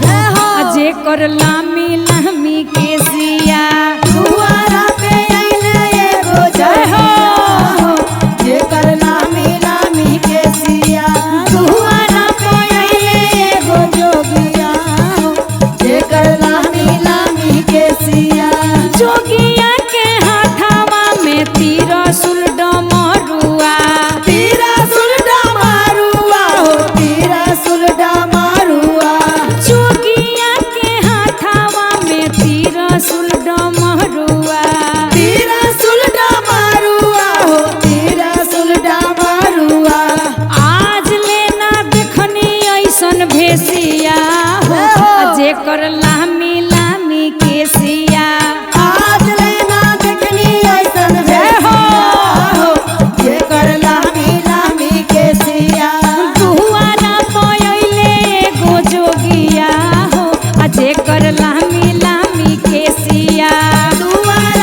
हो आ जे कर लामी लामी केसिया दुआरा पे आइले एगो जय हो जेकर लामी लामी के सिया दुआरा पर अइले एगो जोगिया हो जेकर लामी लामी के सिया जोगिया के हाथवा में तीरसुल डमरुआ तीरा सुलडा मारुआ हो तीरा सुलडा मारुआ जोगिया के हाथवा में तीरसुल डमरुआ तीरा सुलडा मारुआ हो तीरा सुलडा मारुआ आज लेना देखनी ऐसन भेसिया हो आ जेकर लामी लामी केसिया आज लेना देखनी ऐसन जय हो जेकर लामी लामी के सिया दुआरा पर अइले एगो जोगिया हो आ जेकर लामी लामी केसिया दुआरा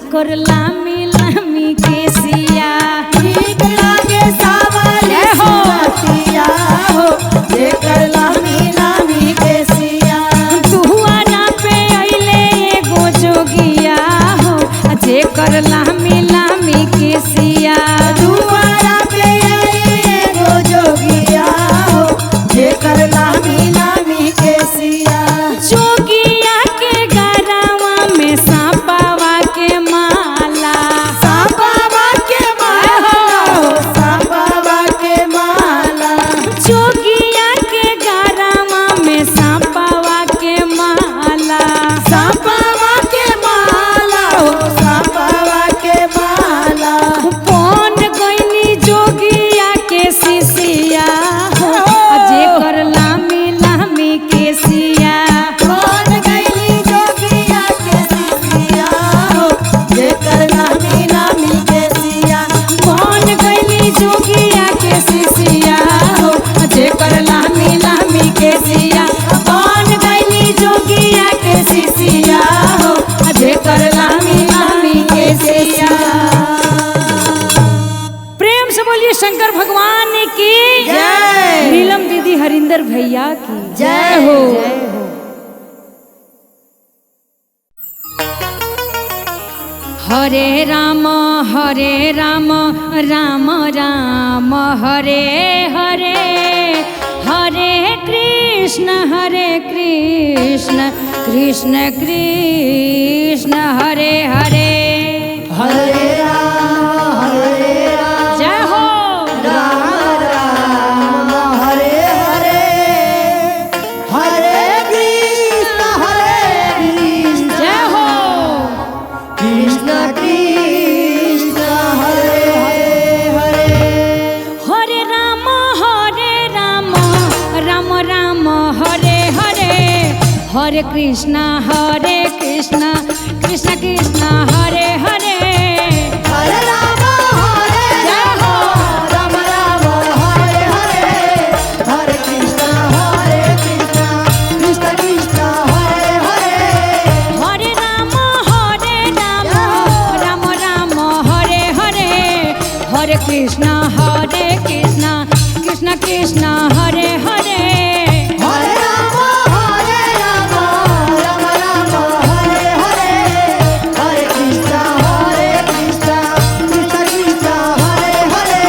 जेकर लामी लामी केसिया ठीक लागे सावली सुरतिया हो जेकर लामी लामी केसिया दुआरा पे अइले एगो जोगिया हो जेकर लामी लामी केसिया दुआरा पे एगो जोगिया हो जेकर लामी लामी केसिया जोगिया के गरावा में सांपावा के माला सांपावा के माला हो सांपावा के माला जोगिया के गरावा में सांपावा के माला सांपावा के माला हो सांपावा के माला कौन गईनी जोगिया के सिसिया हो जेकर लामी लामी केसिया कौन गईली जोगिया के सिसिया हो जेकर लामी लामी केसिया कौन गईनी जोगिया के सिसिया हो जेकर लामी लामी केसिया कौन गईनी जोगिया के सिसिया हो जेकर लामी लामी केसिया प्रेम से बोलिए शंकर भगवान की जय। नीलम दीदी हरिंदर भैया की जय हो। हरे राम राम राम हरे हरे हरे कृष्ण कृष्ण कृष्ण हरे हरे हरे राम जय हो राम राम हरे हरे हरे कृष्ण जय हो कृष्ण कृष्ण हरे हरे हरे राम राम राम हरे हरे हरे कृष्ण कृष्ण कृष्ण हरे हरे हरे राम जय हो राम राम हरे हरे हरे कृष्ण कृष्ण कृष्ण हरे हरे हरे राम राम राम हरे हरे हरे कृष्ण कृष्ण कृष्ण हरे हरे हरे राम राम राम हरे हरे हरे कृष्ण कृष्ण कृष्ण हरे हरे हरे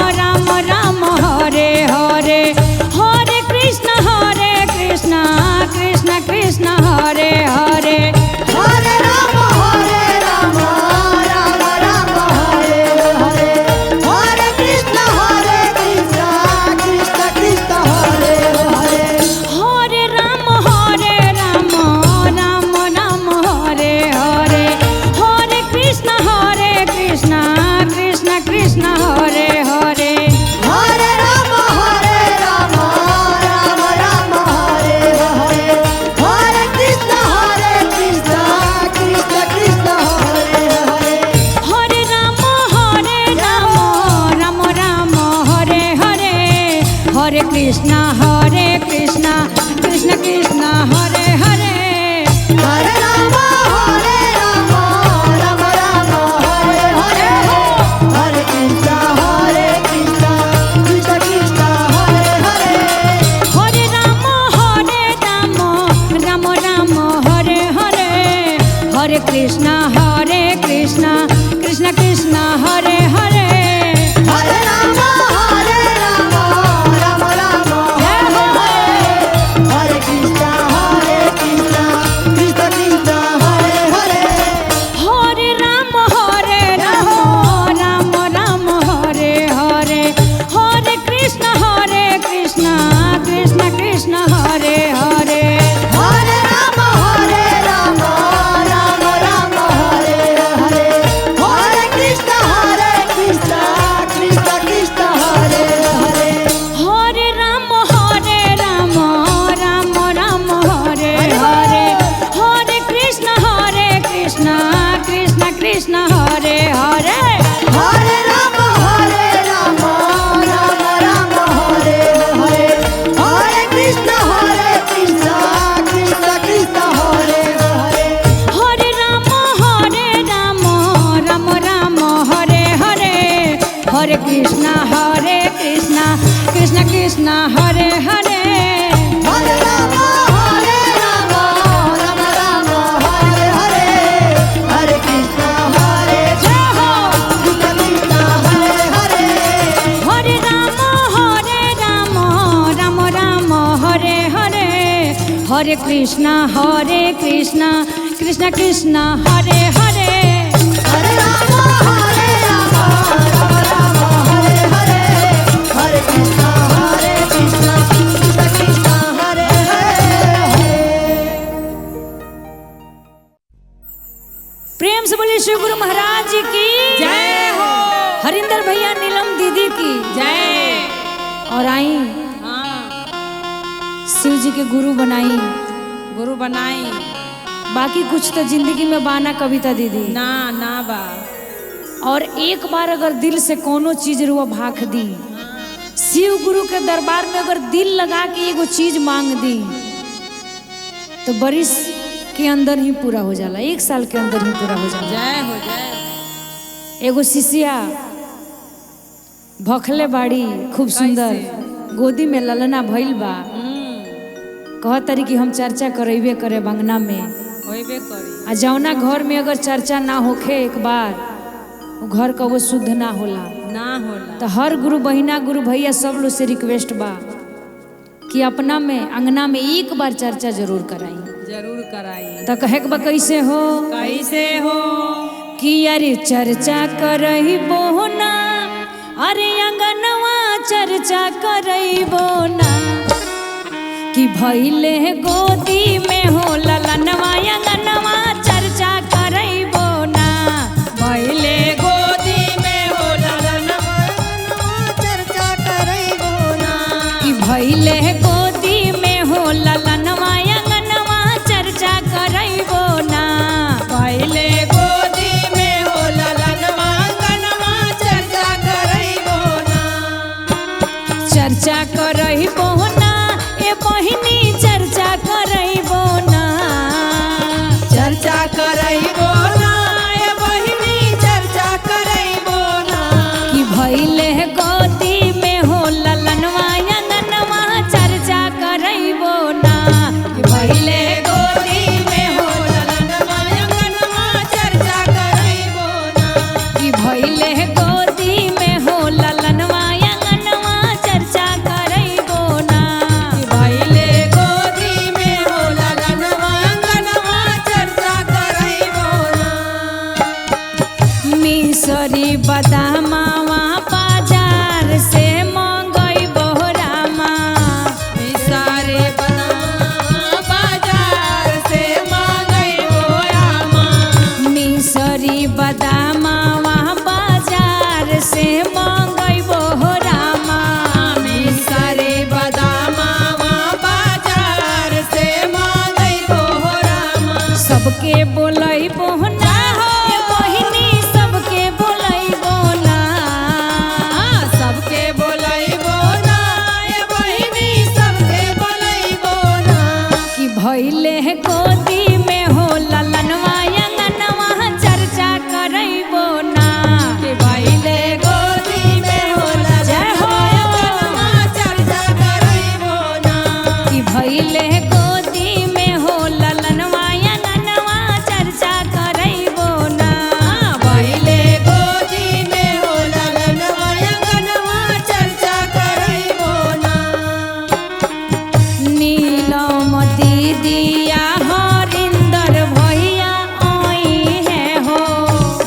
राम राम राम हरे हरे हरे कृष्ण कृष्ण कृष्ण हरे हरे हरे राम राम राम हरे हरे हरे कृष्ण कृष्ण कृष्ण हरे हरे हरे राम राम हरे हरे हरे कृष्ण कृष्ण कृष्ण हरे हरे हरे राम राम राम हरे हरे हरे कृष्ण कृष्ण कृष्ण हरे हरे हरे राम राम हरे हरे हरे कृष्ण कृष्ण कृष्ण हरे हरे हरे राम राम राम हरे हरे हरे कृष्ण कृष्ण कृष्ण हरे हरे हरे राम राम हरे हरे हरे कृष्ण कृष्ण कृष्ण हरे हरे हरे राम राम राम जय हो हरे कृष्ण कृष्ण कृष्ण हरे हरे हरे राम राम हरे हरे हरे कृष्ण कृष्ण कृष्ण हरे हरे हरे राम राम राम हरे हरे हरे कृष्ण हरे कृष्णा कृष्ण कृष्ण हरे हरे हरे राम राम राम हरे हरे हरे कृष्णा कृष्ण कृष्ण हरे हरे। प्रेम से बोलिए शिव गुरु महाराज जी की जय हो। हरिंदर भैया नीलम दीदी की जय। और आई हाँ, शिव जी के गुरु बनाई गुरु बनाई बाकी कुछ तो जिंदगी में बाना कविता दीदी ना ना बा। और एक बार अगर दिल से कोनो चीज रुआ भाख दी शिव गुरु के दरबार में अगर दिल लगा के एगो चीज मांग दी तो बरिस के अंदर ही पूरा हो जाला 1 साल के अंदर ही पूरा हो जाला। जय हो जय। एगो शिष्या भखले बाड़ी खूब सुंदर गोदी में ललना भइल बा कहतरी कि हम चर्चा करेबे करे बंगना में होइबे करी। आ जौना घर में अगर चर्चा ना होखे एक बार वो घर का वो शुद्ध ना होला। ना होला। तो हर गुरु बहिना गुरु भैया सब लोग से रिक्वेस्ट बा कि अपना में अंगना में एक बार चर्चा जरूर कराई। जरूर कराई। तो कहे के बा कैसे हो कैसे हो कि अरे चर्चा करही बोना अरे अंगनवा चर्चा करही बोना कि भइले गोदी में हो ललनवा अंगनवा चर्चा करही बोना पहले गोदी में हो ललनवा चर्चा करैबो ना कि भइले गोदी में हो ललनवा अंगनवा चर्चा करही बोना पहले गोदी में हो ललनवा अंगनवा चर्चा करैबो ना। चर्चा करही बोना ए बहिनी चर्चा करही बोना चर्चा करैबो ना ए बहिनी चर्चा करैबो ना। कि भइले गोदी में हो ललनवा अंगनवा चर्चा करही बोना कि भइले गोदी में हो ललनवा अंगनवा चर्चा करैबो ना। कि भइले गोदी में हो ललनवा अंगनवा चर्चा करही बोना पहले गोदी में हो ललनवा अंगनवा चर्चा करैबो ना। मिसरी बदामावा बाजार से मंगई बोहरामा सारे बना बाजार से मांगैबो आमा। मिसरी बदामावा बाजार से मंगई बोहरामा सारे बदामावा बाजार से मांगैबो रामा। सबके बोलई बोहना ए बहिनी सबके बोलई बोना सबके बोलैबो ना ए बहिनी सबके बोलैबो ना। कि भइले गोदी में हो ललनवा अंगनवा चर्चा करई बोना कि पहले गोदी में हो ललनवा अंगनवा चर्चा करैबो ना। कि भइले गोदी में हो ललनवा अंगनवा चर्चा करई बोना पहले गोदी में हो ललनवा अंगनवा चर्चा करैबो ना। नीलम दीदिया हरिंदर भैया आई है हो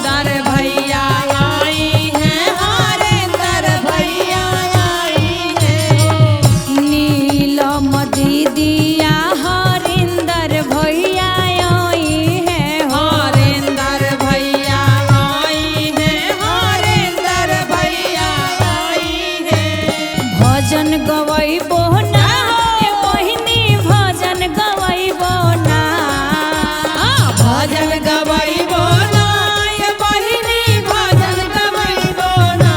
दर भैया आई हैं हरेंदर भैया आई हैं। नीलम दीदिया हरिंदर भैया आई है हो हरेंदर भैया आई हैं हरेंदर भैया आई हैं। भजन गवई बोना ए बहिनी भजन गवई बोना भजन गवैबो ना ये बहिनी भजन गवैबो ना।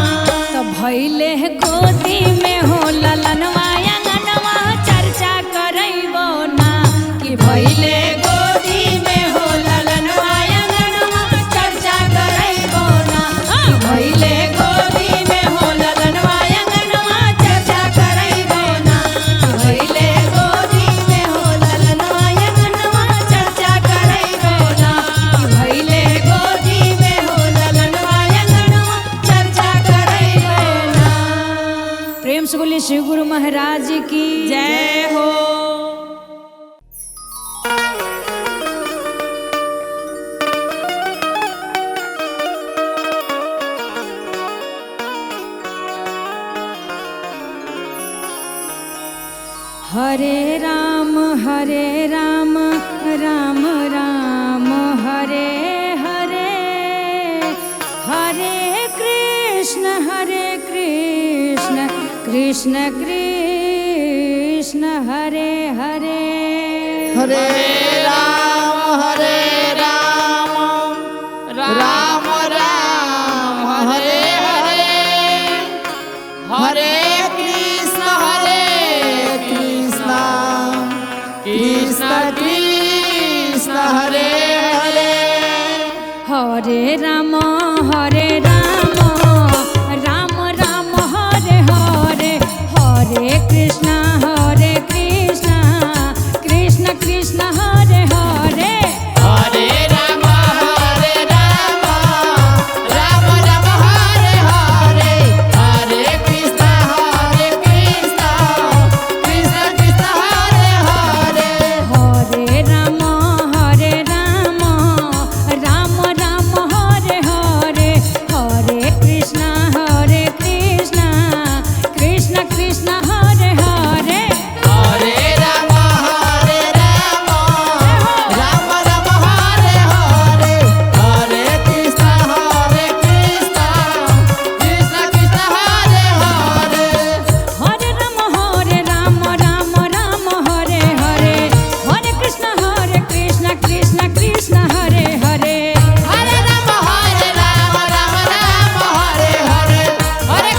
तो भइले गोदी में हो ललनवा अंगनवा चर्चा करई बोना कि भइले गोदी में हो ललनवा अंगनवा चर्चा करैबो ना। भइले गोदी में हो ललनवा अंगनवा चर्चा करैबो ना। पहले गोदी में हो ललनवा अंगनवा चर्चा करैबो ना। पहले गोदी में हो ललनवा अंगनवा चर्चा करैबो ना। प्रेम से बोलिए शिव गुरु महाराज की जय हो। हरे राम राम राम हरे हरे हरे कृष्ण कृष्ण कृष्ण हरे हरे हरे राम राम राम हरे हरे हरे कृष्ण कृष्ण कृष्ण हरे हरे हरे राम राम राम हरे हरे हरे कृष्ण कृष्ण कृष्ण हरे हरे हरे राम राम राम हरे हरे हरे कृष्ण कृष्ण कृष्ण हरे हरे हरे राम राम राम हरे हरे हरे कृष्ण कृष्ण कृष्ण हरे हरे हरे राम राम हरे हरे हरे कृष्ण कृष्ण कृष्ण हरे हरे हरे राम राम हरे हरे हरे कृष्ण कृष्ण कृष्ण हरे हरे हरे राम राम हरे हरे हरे कृष्ण कृष्ण कृष्ण हरे हरे हरे राम राम हरे हरे हरे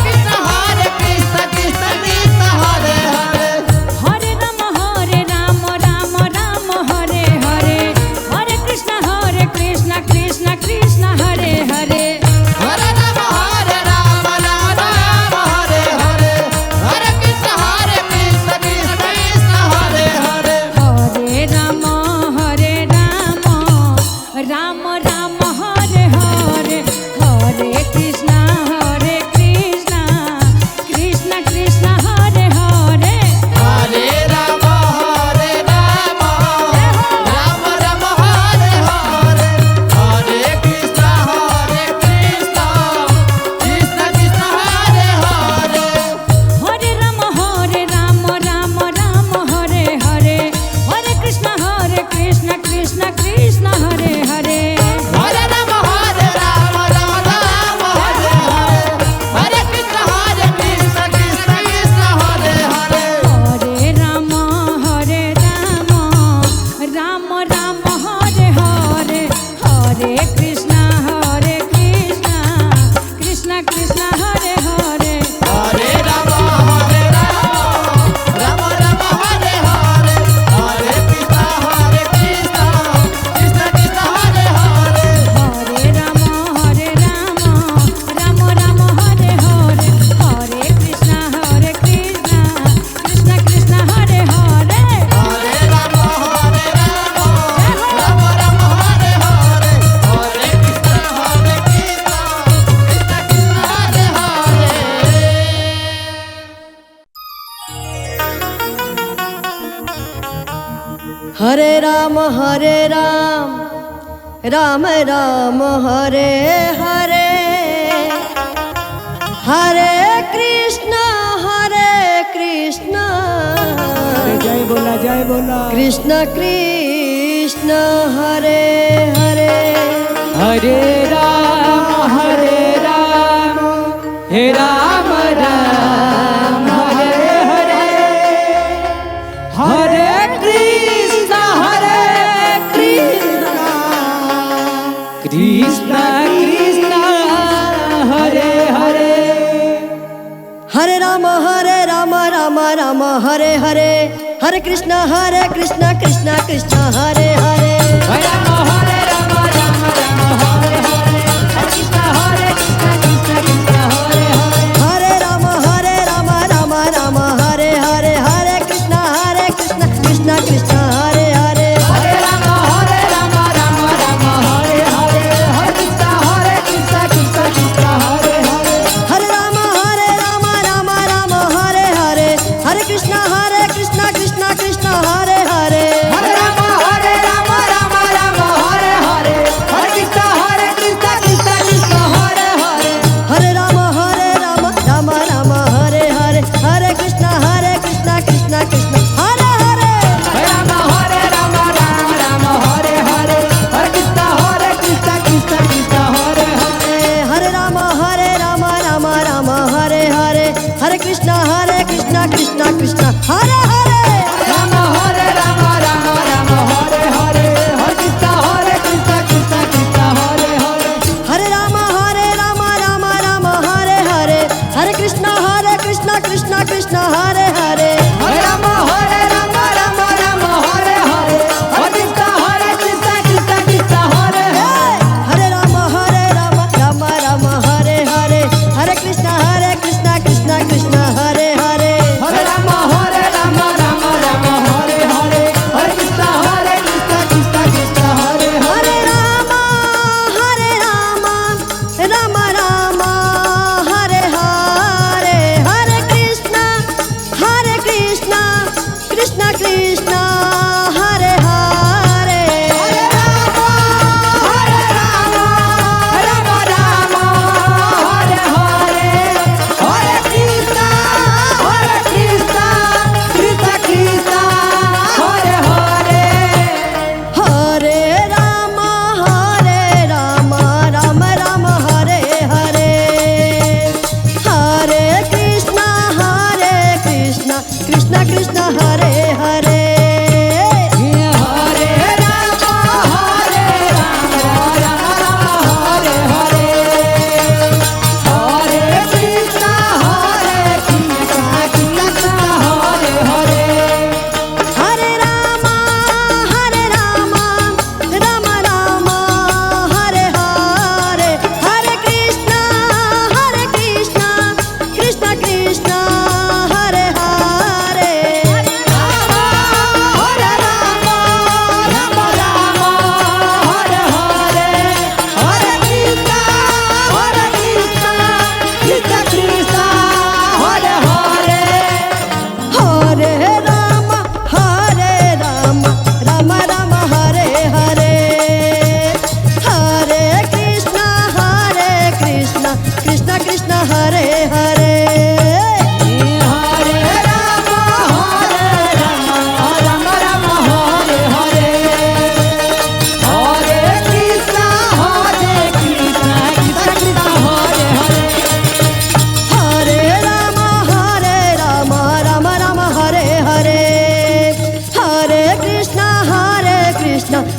कृष्ण कृष्ण कृष्ण हरे हरे हरे राम राम हरे हरे हरे कृष्ण कृष्ण कृष्ण हरे हरे हरे राम राम हरे हरे हरे कृष्ण कृष्ण कृष्ण हरे हरे हरे राम राम हरे हरे हरे कृष्ण कृष्ण कृष्ण हरे हरे हरे राम राम हरे हरे हरे कृष्ण कृष्ण कृष्ण हरे हरे हरे राम राम हरे हरे हरे कृष्ण कृष्ण कृष्ण हरे हरे हरे राम राम हरे हरे हरे कृष्ण कृष्ण कृष्ण हरे हरे हरे राम राम हरे हरे हरे कृष्ण कृष्ण कृष्ण हरे हरे हरे राम राम हरे हरे हरे कृष्ण कृष्ण कृष्ण हरे हरे हरे राम हरे हरे हरे कृष्ण कृष्ण हरे हरे हरे राम राम राम हरे हरे हरे कृष्ण जय बोला कृष्ण कृष्ण हरे हरे हरे राम हे राम राम हरे हरे हरे कृष्ण कृष्ण कृष्ण हरे हरे हरे राम राम राम हरे हरे हरे कृष्ण कृष्ण कृष्ण हरे हरे हरे राम राम हरे हरे हरे कृष्ण कृष्ण कृष्ण हरे हरे हरे राम राम हरे हरे हरे कृष्ण कृष्ण कृष्ण हरे हरे हरे राम राम हरे हरे हरे कृष्ण कृष्ण कृष्ण हरे हरे हरे राम राम हरे हरे हरे कृष्ण कृष्ण कृष्ण हरे हरे हरे राम राम हरे हरे हरे कृष्ण कृष्ण कृष्ण हरे हरे हरे राम राम हरे हरे हरे कृष्ण कृष्ण कृष्ण हरे हरे हरे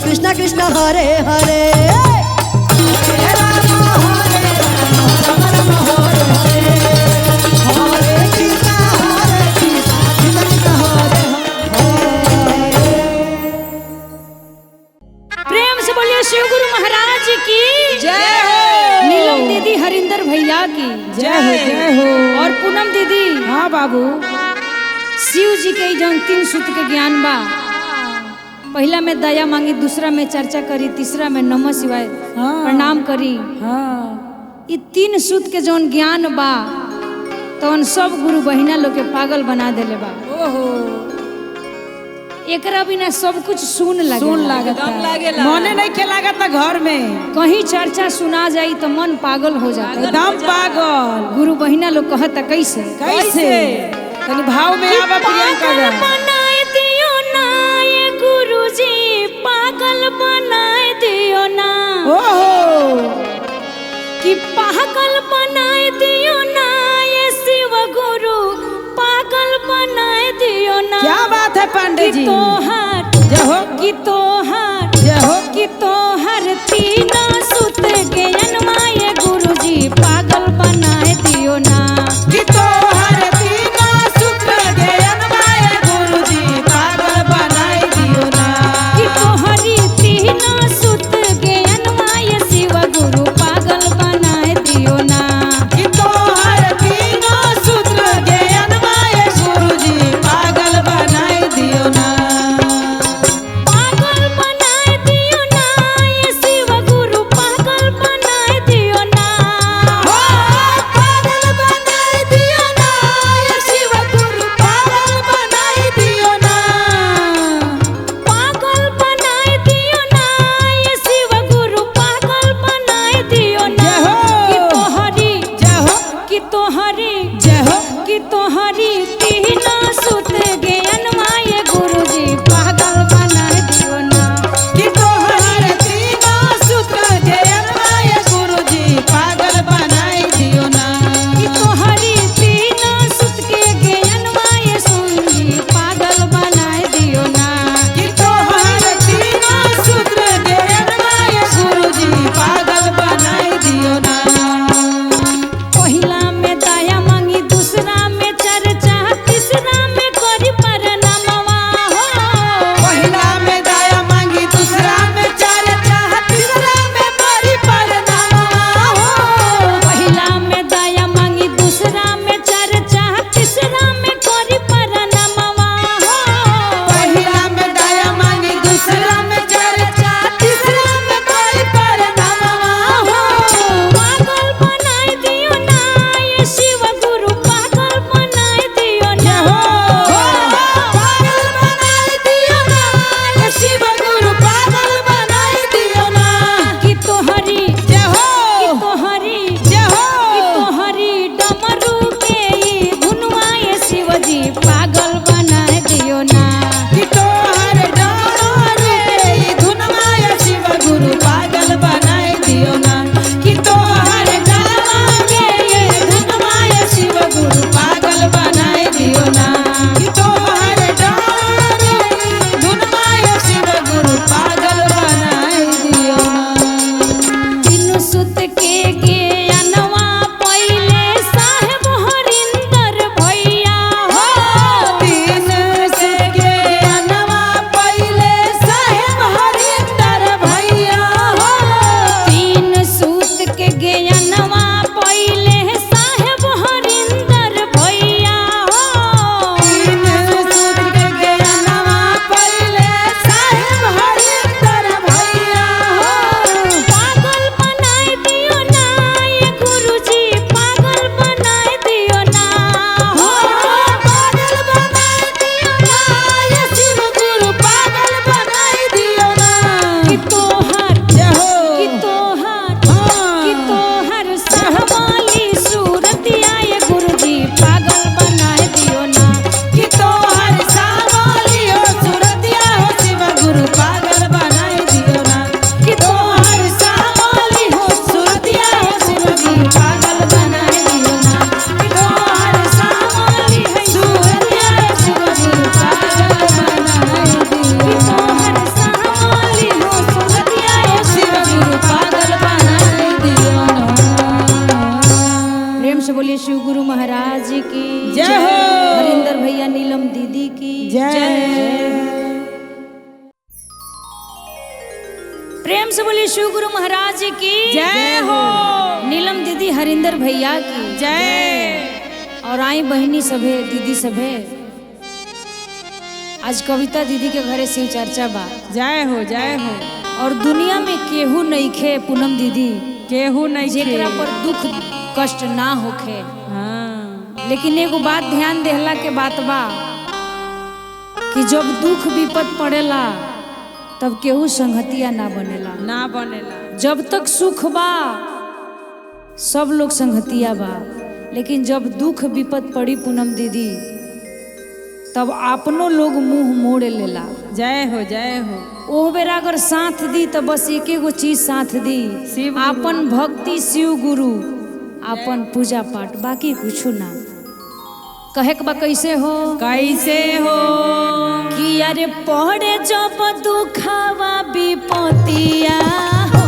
कृष्ण कृष्ण हरे हरे प्रेम से बोलिए शिव गुरु महाराज की जय हो। नीलम दीदी हरिंदर भैया की जय हो जय हो। और पूनम दीदी हाँ बाबू शिव जी के जौन 3 सूत्र के ज्ञान बा, पहला में दया मांगी, दूसरा में चर्चा करी, तीसरा में नमः शिवाय हाँ। प्रणाम करी। हाँ ये 3 सूत्र के जौन ज्ञान बा तो उन सब गुरु बहिना लोग के पागल बना देले बा। ओहो एकरा बिना सब कुछ सुन लागत मने नहीं के लागत ना घर में कहीं चर्चा सुना जाई तो मन पागल हो जाता। एकदम पागल। गुरु बहिना लोग कहता कैसे कैसे तनी भाव में आवा प्रियंका पागल गा। बनाए दियो ना ये गुरुजी, पागल बनाए दियो ना। ओहो कि पागल बनाए दियो ना ये शिव गुरु, पागल बनाए दियो ना। क्या बात है पांडे जी। कि तोहार जय हो कि तोहार जय हो। कि तोहर तीनों सुत के अनमाए गुरुजी, पागल बनाए दियो ना। कि तोहर तीनों सूत्र ज्ञान माय गुरुजी पागल बनाई दियो ना। कि तोहरी तीनों सुत के अनमाय शिव गुरु, पागल बनाए दियो ना। कि तोहर तीनों सूत्र ज्ञान माय गुरुजी पागल बनाई दियो ना। पागल प्रेम से बोली शिव गुरु महाराज की जय हो। नीलम दीदी हरिंदर भैया की जय। और आई बहनी सभे दीदी सभे आज कविता दीदी के घरे शिव चर्चा बा। जय हो जय हो। और दुनिया में केहू नहीं खे पूनम दीदी केहू नहीं जेकरा पर दुख कष्ट ना होखे। हाँ। लेकिन एगो बात ध्यान देहला के बात बा कि जब दुख विपद पड़ेला तब केहू संगतिया ना बनेला। ना बनेला। जब तक सुख बा सब लोग संगतिया बा, लेकिन जब दुख विपद पड़ी पूनम दीदी तब अपनों लोग मुंह मोड़ लेला। जय हो जय हो। ओ बेरा अगर साथ दी तो बस एक एगो चीज साथ दी, शिव गुरु। आपन भक्ति शिव गुरु, आपन पूजा पाठ, बाकी कुछ ना। कहे के बा कैसे हो कैसे हो कि अरे पढ़े जब दुखावा विपतिया हो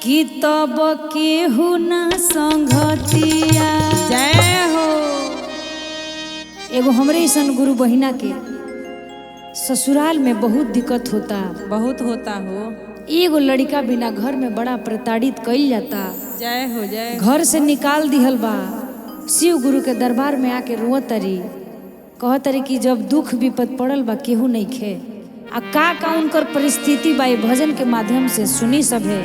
कि तब केहू ना संगतिया। जय हो। एगो हमरे ऐसन गुरु बहिना के ससुराल में बहुत दिक्कत होता। बहुत होता हो। एगो लड़का बिना घर में बड़ा प्रताड़ित कइल जाता। जय हो जय हो। घर से निकाल दिहल बा। शिव गुरु के दरबार में आके रोतरी, कहतरी कि जब दुख विपद पड़ल बा केहू नहीं खे। आ का उनकर परिस्थिति बा भजन के माध्यम से सुनी सभे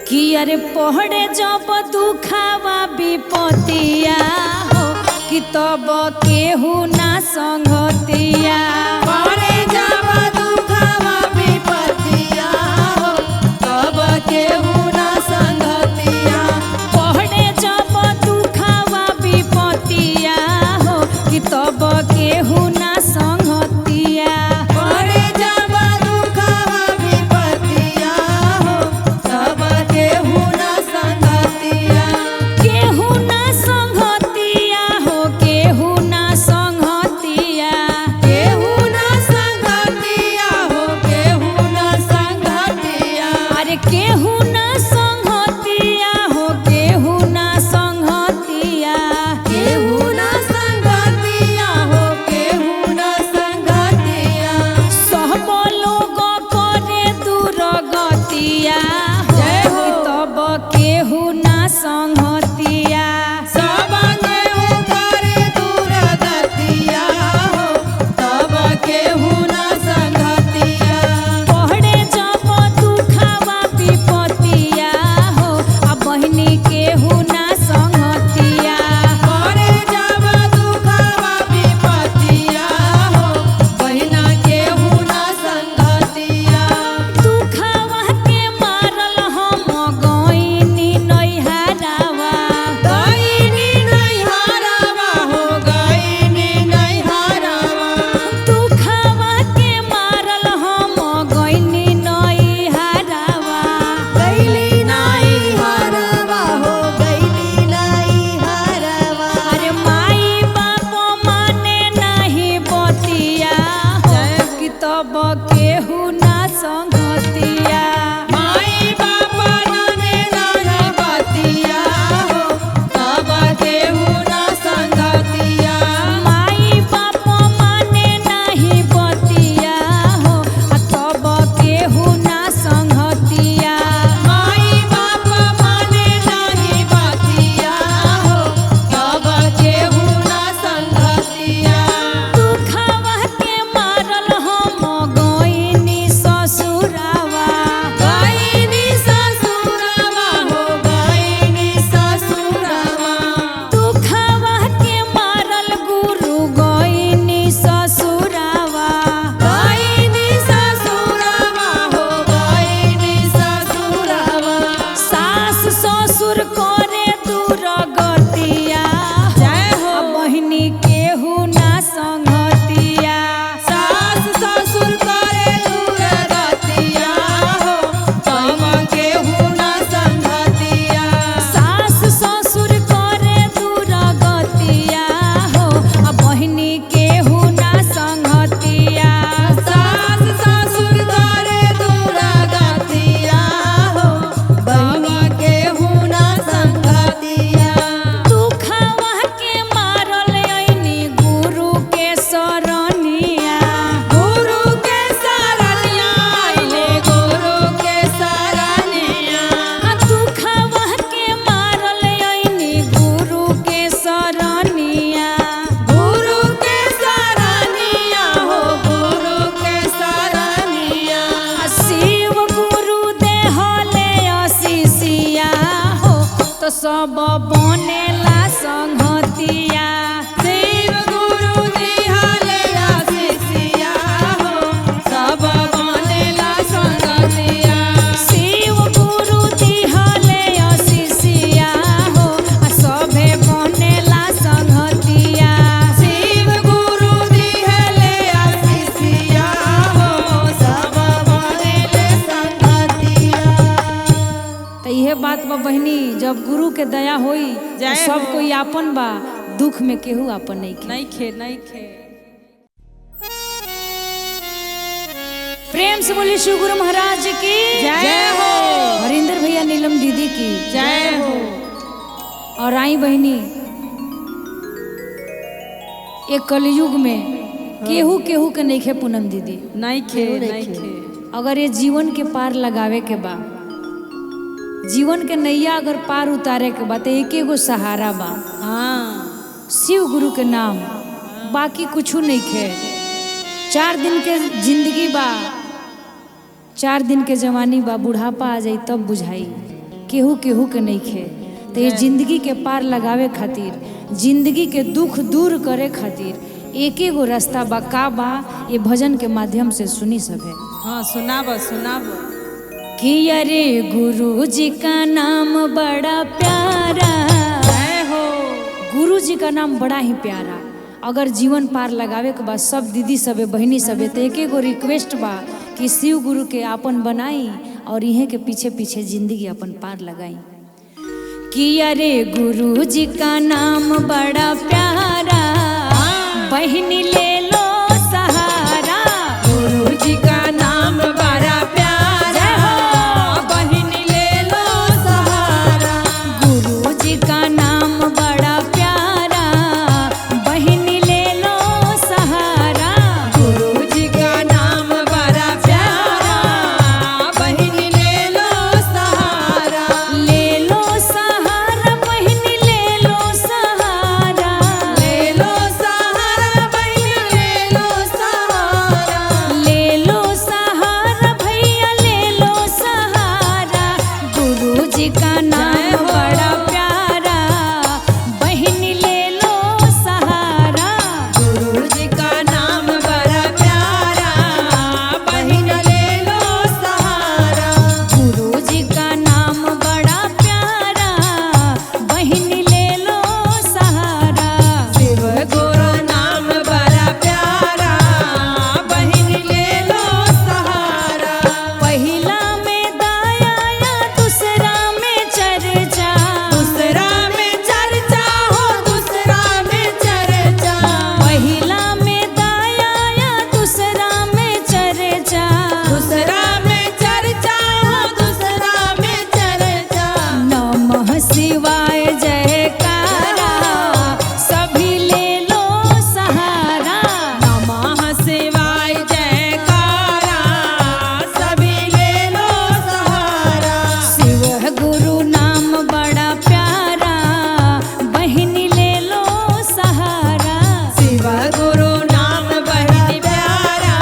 कि अरे पढ़े जब दुखावा विपतिया हो कि तब केहू ना संगतिया। परे जब दुखवा विपतिया हो तब केहू ना संगतिया। पढ़े जब दुखावा विपतिया हो कि तब केहू ना संगतिया। परे जब दुखवा विपतिया हो तब केहू ना संगतिया। केहू ना संगतिया हो केहू ना संगतिया। केहू ना संगतिया हो केहू ना संगतिया। अरे केहू ना संगतिया हो केहू ना संगतिया। केहू ना संगतिया हो केहू ना संगतिया। सब लोग करे दुर्गतिया जय हो। कि तब केहू ना संगतिया। सब केहू करे दुर्गतिया हो तब केहू ना संगतिया। पढ़े जब दुखावा विपतिया हो आ बहिनी केहू ना संगतिया। परे जब दुखवा विपतिया हो बहिना केहू ना संगतिया। दुखावा के मारल हम गइनी नैहरावा। गइनी नैहरावा हो गइनी नैहरावा। दुखावा के मारल हम गइनी नैहरावा। गइली नैहरावा हो गइली नैहरावा। अरे माई बाप माने नहीं बतिया हो कि तब केहू ना संगतिया। माई बाप नाने नाही बतिया हो तब केहू ना संगतिया। माई बाप माने नहीं बतिया हो आ तब केहू ना संगतिया। माई बाप माने नाही बतिया हो तब केहू ना संगतिया। दुखावा के मारल हम गइनी सब बनेला संगतिया शिव गुरु दिहले आशीषिया हो सब बनेला संगतिया शिव गुरु दिहले आशीषिया हो आ सभे बनेला संगतिया शिव गुरु दिहले आशीषिया हो सब बनेले संगतिया। तो यह बात बा बहनी, जब गुरु के दया होई तो जय सब हो। कोई आपन बा, दुख में केहू आपन नहीं के। नहीं खे नहीं खे। प्रेम से बोली शिव गुरु महाराज की जय हो। हरिंदर भैया नीलम दीदी की जय हो। और आई बहनी, एक कलयुग में केहू केहू के नहीं खे पूनम दीदी। नहीं खे नहीं खे। अगर ये जीवन के पार लगावे के बा, जीवन के नैया अगर पार उतारे के बा, तो एक एगो सहारा बा, हाँ शिव गुरु के नाम, बाकी कुछ नहीं खे। 4 दिन के जिंदगी बा, 4 दिन के जवानी बा, बुढ़ापा आ जाई तब बुझाई, केहू केहू के नहीं खे। तो ये जिंदगी के पार लगावे खातिर, जिंदगी के दुख दूर करे खातिर एक एगो रास्ता बा। का बा ये भजन के माध्यम से सुनी सके। हाँ सुनाब सुनाब। कि अरे गुरु जी का नाम बड़ा प्यारा, जय हो। गुरु जी का नाम बड़ा ही प्यारा। अगर जीवन पार लगावे के बाद सब दीदी सबे बहनी सबे तो एक एगो रिक्वेस्ट बा कि शिव गुरु के आपन बनाई और इहे के पीछे पीछे जिंदगी अपन पार लगाई। कि अरे गुरु जी का नाम बड़ा प्यारा, बहनी ले लो सहारा। गुरु जी का नाम बड़ा प्यारा बहन ले लो सहारा। गुरु जी का नाम बड़ा प्यारा, बहनी ले लो सहारा। गुरु जी का नाम बड़ा प्यारा बहन ले लो सहारा। ले लो सहारा बहनी ले लो सहारा। ले लो सहारा बहन ले लो सहारा। ले लो सहारा भैया ले लो सहारा। गुरु जी का नाम बड़ा प्यारा, बहनी ले लो सहारा। गुरु जी का नाम बड़ा प्यारा बहन ले लो सहारा। गुरु जी का नाम बड़ा प्यारा, बहनी ले लो सहारा। शिव गुरु नाम बड़ा प्यारा बहन ले लो सहारा। पहिला में दाया या दूसरा में चर्चा, दूसरा में चर्चा हो दूसरा में चर्चा। पहिला में दाया या दूसरा में चर्चा। दूसरा में चर्चा हो दूसरा में चर्चा। नमः शिवाय जयकारा, सभी ले लो सहारा। नमः शिवाय जयकारा सभी ले लो सहारा। शिव गुरु नाम बड़ा प्यारा, बहनी ले लो सहारा। शिव गुरु नाम बड़ा प्यारा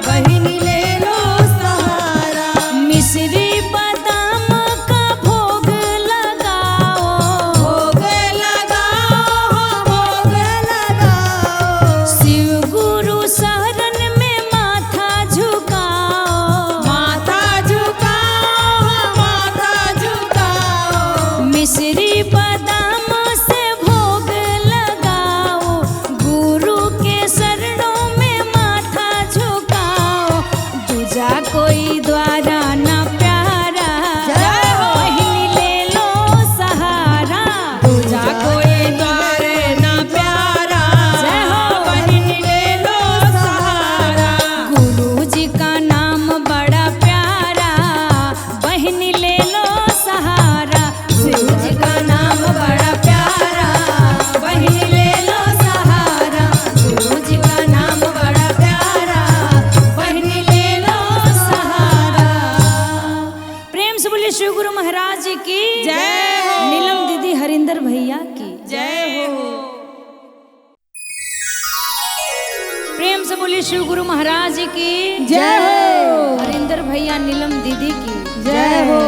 बहन ले लो सहारा। मिश्री बादाम का भोग लगाओ, भोग लगाओ भोग लगाओ। शिव गुरु शरण में माथा झुकाओ। माथा झुकाओ माथा झुकाओ। मिश्री बादाम से भोग लगाओ, गुरु के शरणों में माथा झुकाओ। दूजा कोई द्वारा ना प्यारा, जय हो। बहनी ले लो सहारा। दूजा कोई द्वारे ना प्यारा जय हो। बहन ले लो सहारा। गुरु जी का नाम बड़ा प्यारा, बहनी ले लो सहारा। शिव जी का नाम बड़ा प्यारा बहन ले लो सहारा। गुरु जी का नाम बड़ा प्यारा बहन ले लो सहारा। प्रेम से बोलिए शिव गुरु महाराज की जय हो। नीलम दीदी हरिंदर भैया की जय हो। प्रेम से बोलिए शिव गुरु महाराज की जय हो। हरिंदर भैया नीलम दीदी की जय हो।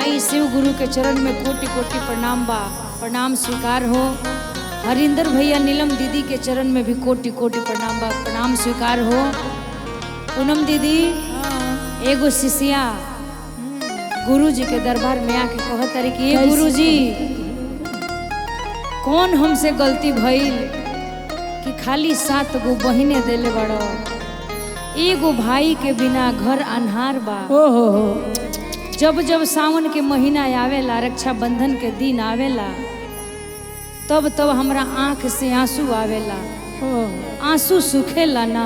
आई भाई शिव गुरु के चरण में कोटि कोटि प्रणाम बा, प्रणाम स्वीकार हो। हरिंदर भैया नीलम दीदी के चरण में भी कोटि कोटि प्रणाम बा, प्रणाम स्वीकार हो। पूनम दीदी एगो शिष्या गुरु जी के दरबार में आके कहत रही कि ये गुरु जी कौन हमसे गलती भइल कि खाली 7 गो बहिने देले बड़ो, एगो भाई के बिना घर अन्हार बा। हो जब जब सावन के महीना आवेला, रक्षाबंधन के दिन आवेला, तब तब हमरा आंख से आंसू आवेला, आंसू सूखेला ना।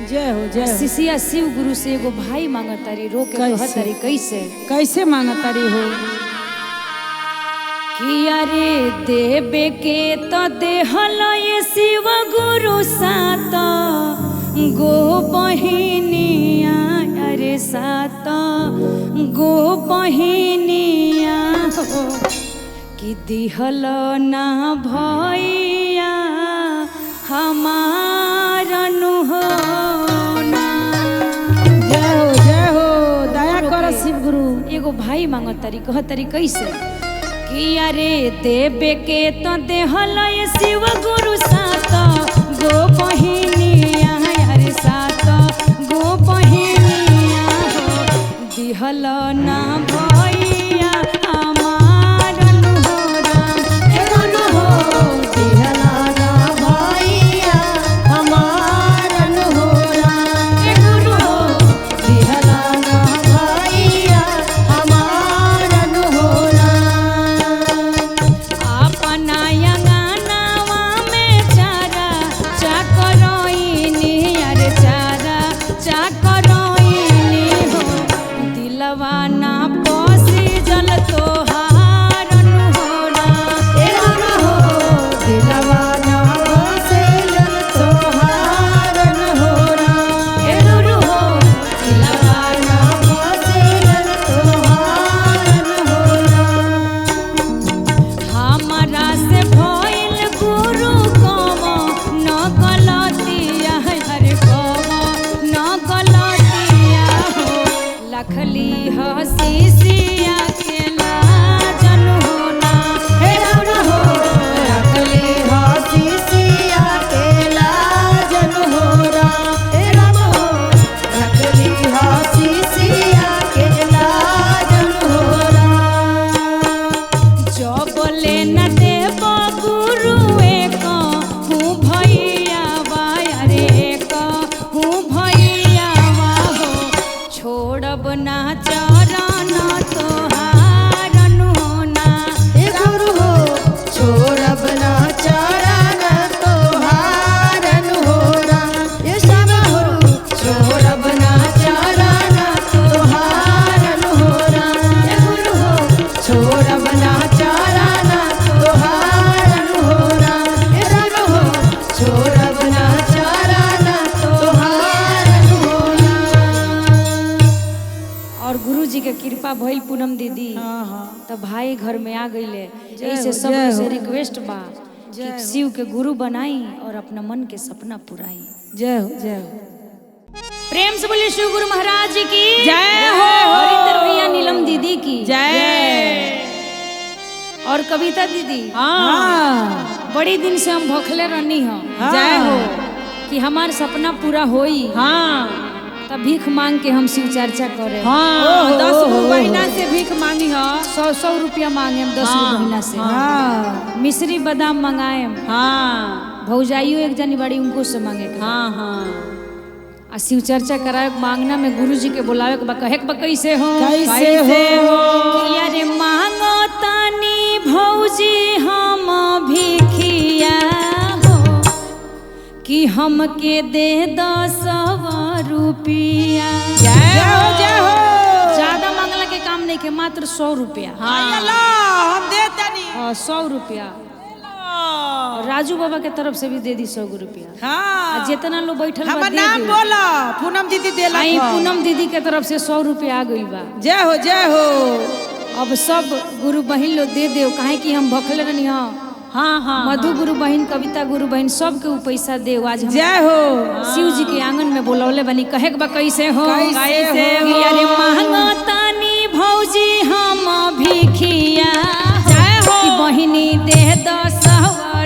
जय हो जय हो। शिष्या शिव गुरु से एगो भाई मांगतारी, रो के कहतारी कैसे कैसे मांगतारी हो कि अरे देवे के तो देहल ये शिव गुरु 7 गो बहिनिया, अरे 7 गो बहिनिया हो कि दिहल ना भैया हमारन हो ना। जय हो दया कर शिव गुरु। एगो भाई मांगतारी, कहतारी कैसे कि अरे देवे के तो देहल ये शिव गुरु 7 गो बहिनिया, अरे 7 गो बहिनिया हो दिहल ना भैया हमारन हो राम। हो दिहला ना भैया हमारन हो राम। ए गुरु हो दिहला ना भैया हमारन हो राम। अपना अंगनावा में चारा चाकरोइनी, अरे चारा चाकरोइनी हो दिलवा ना पोसी जल तोहारन हो राम। ए गुरु हो दिलवा ना बसेलन तोहारन हो राम। ए गुरु हो दिलवा ना बसेलन तोहारन हो राम। हमारा से भइल गुरु कम न गलतिया, हरे कम न गलतिया हो लखली हसी सिया के लाजन हो ना। हे गुरु हो रखले हसी सिया के लाजन हो राम। हे राम हो रखले हसी सिया के लाजन हो राम। जो बोले न देव गुरु एक हूँ भैया बा, अरे एक हूँ भैया बा हो छोड़ब ना चरण तोहारन हो ना। हे गुरु हो छोड़ब ना चरण तोहारन हो राम। हे श्याम हो छोड़ब ना चरण तोहारन हो राम। हे गुरु हो छोड़ब ना चरण तोहारन हो राम। हे राम हो छोड़ब ना चरण तोहारन हो राम। और गुरु जी के कृपा भइल पूनम दीदी, तब भाई घर में आ गईले। ऐसे सब से रिक्वेस्ट बा कि शिव के गुरु बनाई और अपना मन के सपना पुराई। जय हो जय हो। प्रेम से बोलिए शिव गुरु महाराज जी की जय हो। हरिंदर भैया नीलम दीदी की जय। और कविता दीदी हाँ बड़ी दिन से हम भोखले रहनी हो जय हो। कि हमार सपना पूरा होई, हाँ तब भीख मांग के हम शिव चर्चा करे। हाँ 10 गो महीना से भीख मांगी हो। 100 रुपया मांगे 10 महीना से। हाँ मिश्री बादाम मंगाए, हाँ भौजाइयो एक जनी बड़ी उनको से मांगे के। हाँ हाँ आ शिव चर्चा कराए मांगना में गुरु जी के बुलावे के बा कहे के बा कैसे हो कैसे हो कि अरे मांगो तानी भौजी हम भिखिया हो कि हमके दे 10 रुपया। जय हो ज्यादा मांगला के काम नहीं के, मात्र 100 रुपया। हाँ हम दे तनी 100 रुपया राजू बाबा के तरफ से भी दे दी 100 रुपया। हाँ जितना लोग बैठल बा हमर दे नाम दे। बोला पूनम दीदी देला। आई पूनम दीदी के तरफ से 100 रुपया आ गई बा। जय हो जय हो। अब सब गुरु बहिन लोग दे दे, काहे कि हम भखले रहनी हो। हाँ हाँ मधु गुरु बहिन, कविता गुरु बहिन, सबके ऊ पैसा दे। आज हम जय हो। शिव जी के आंगन में बोलौले बनी कहे के बा कैसे हो कैसे हो? कि अरे महंगा तानी भौजी हम भिखिया जय हो। कि बहिनी दे 10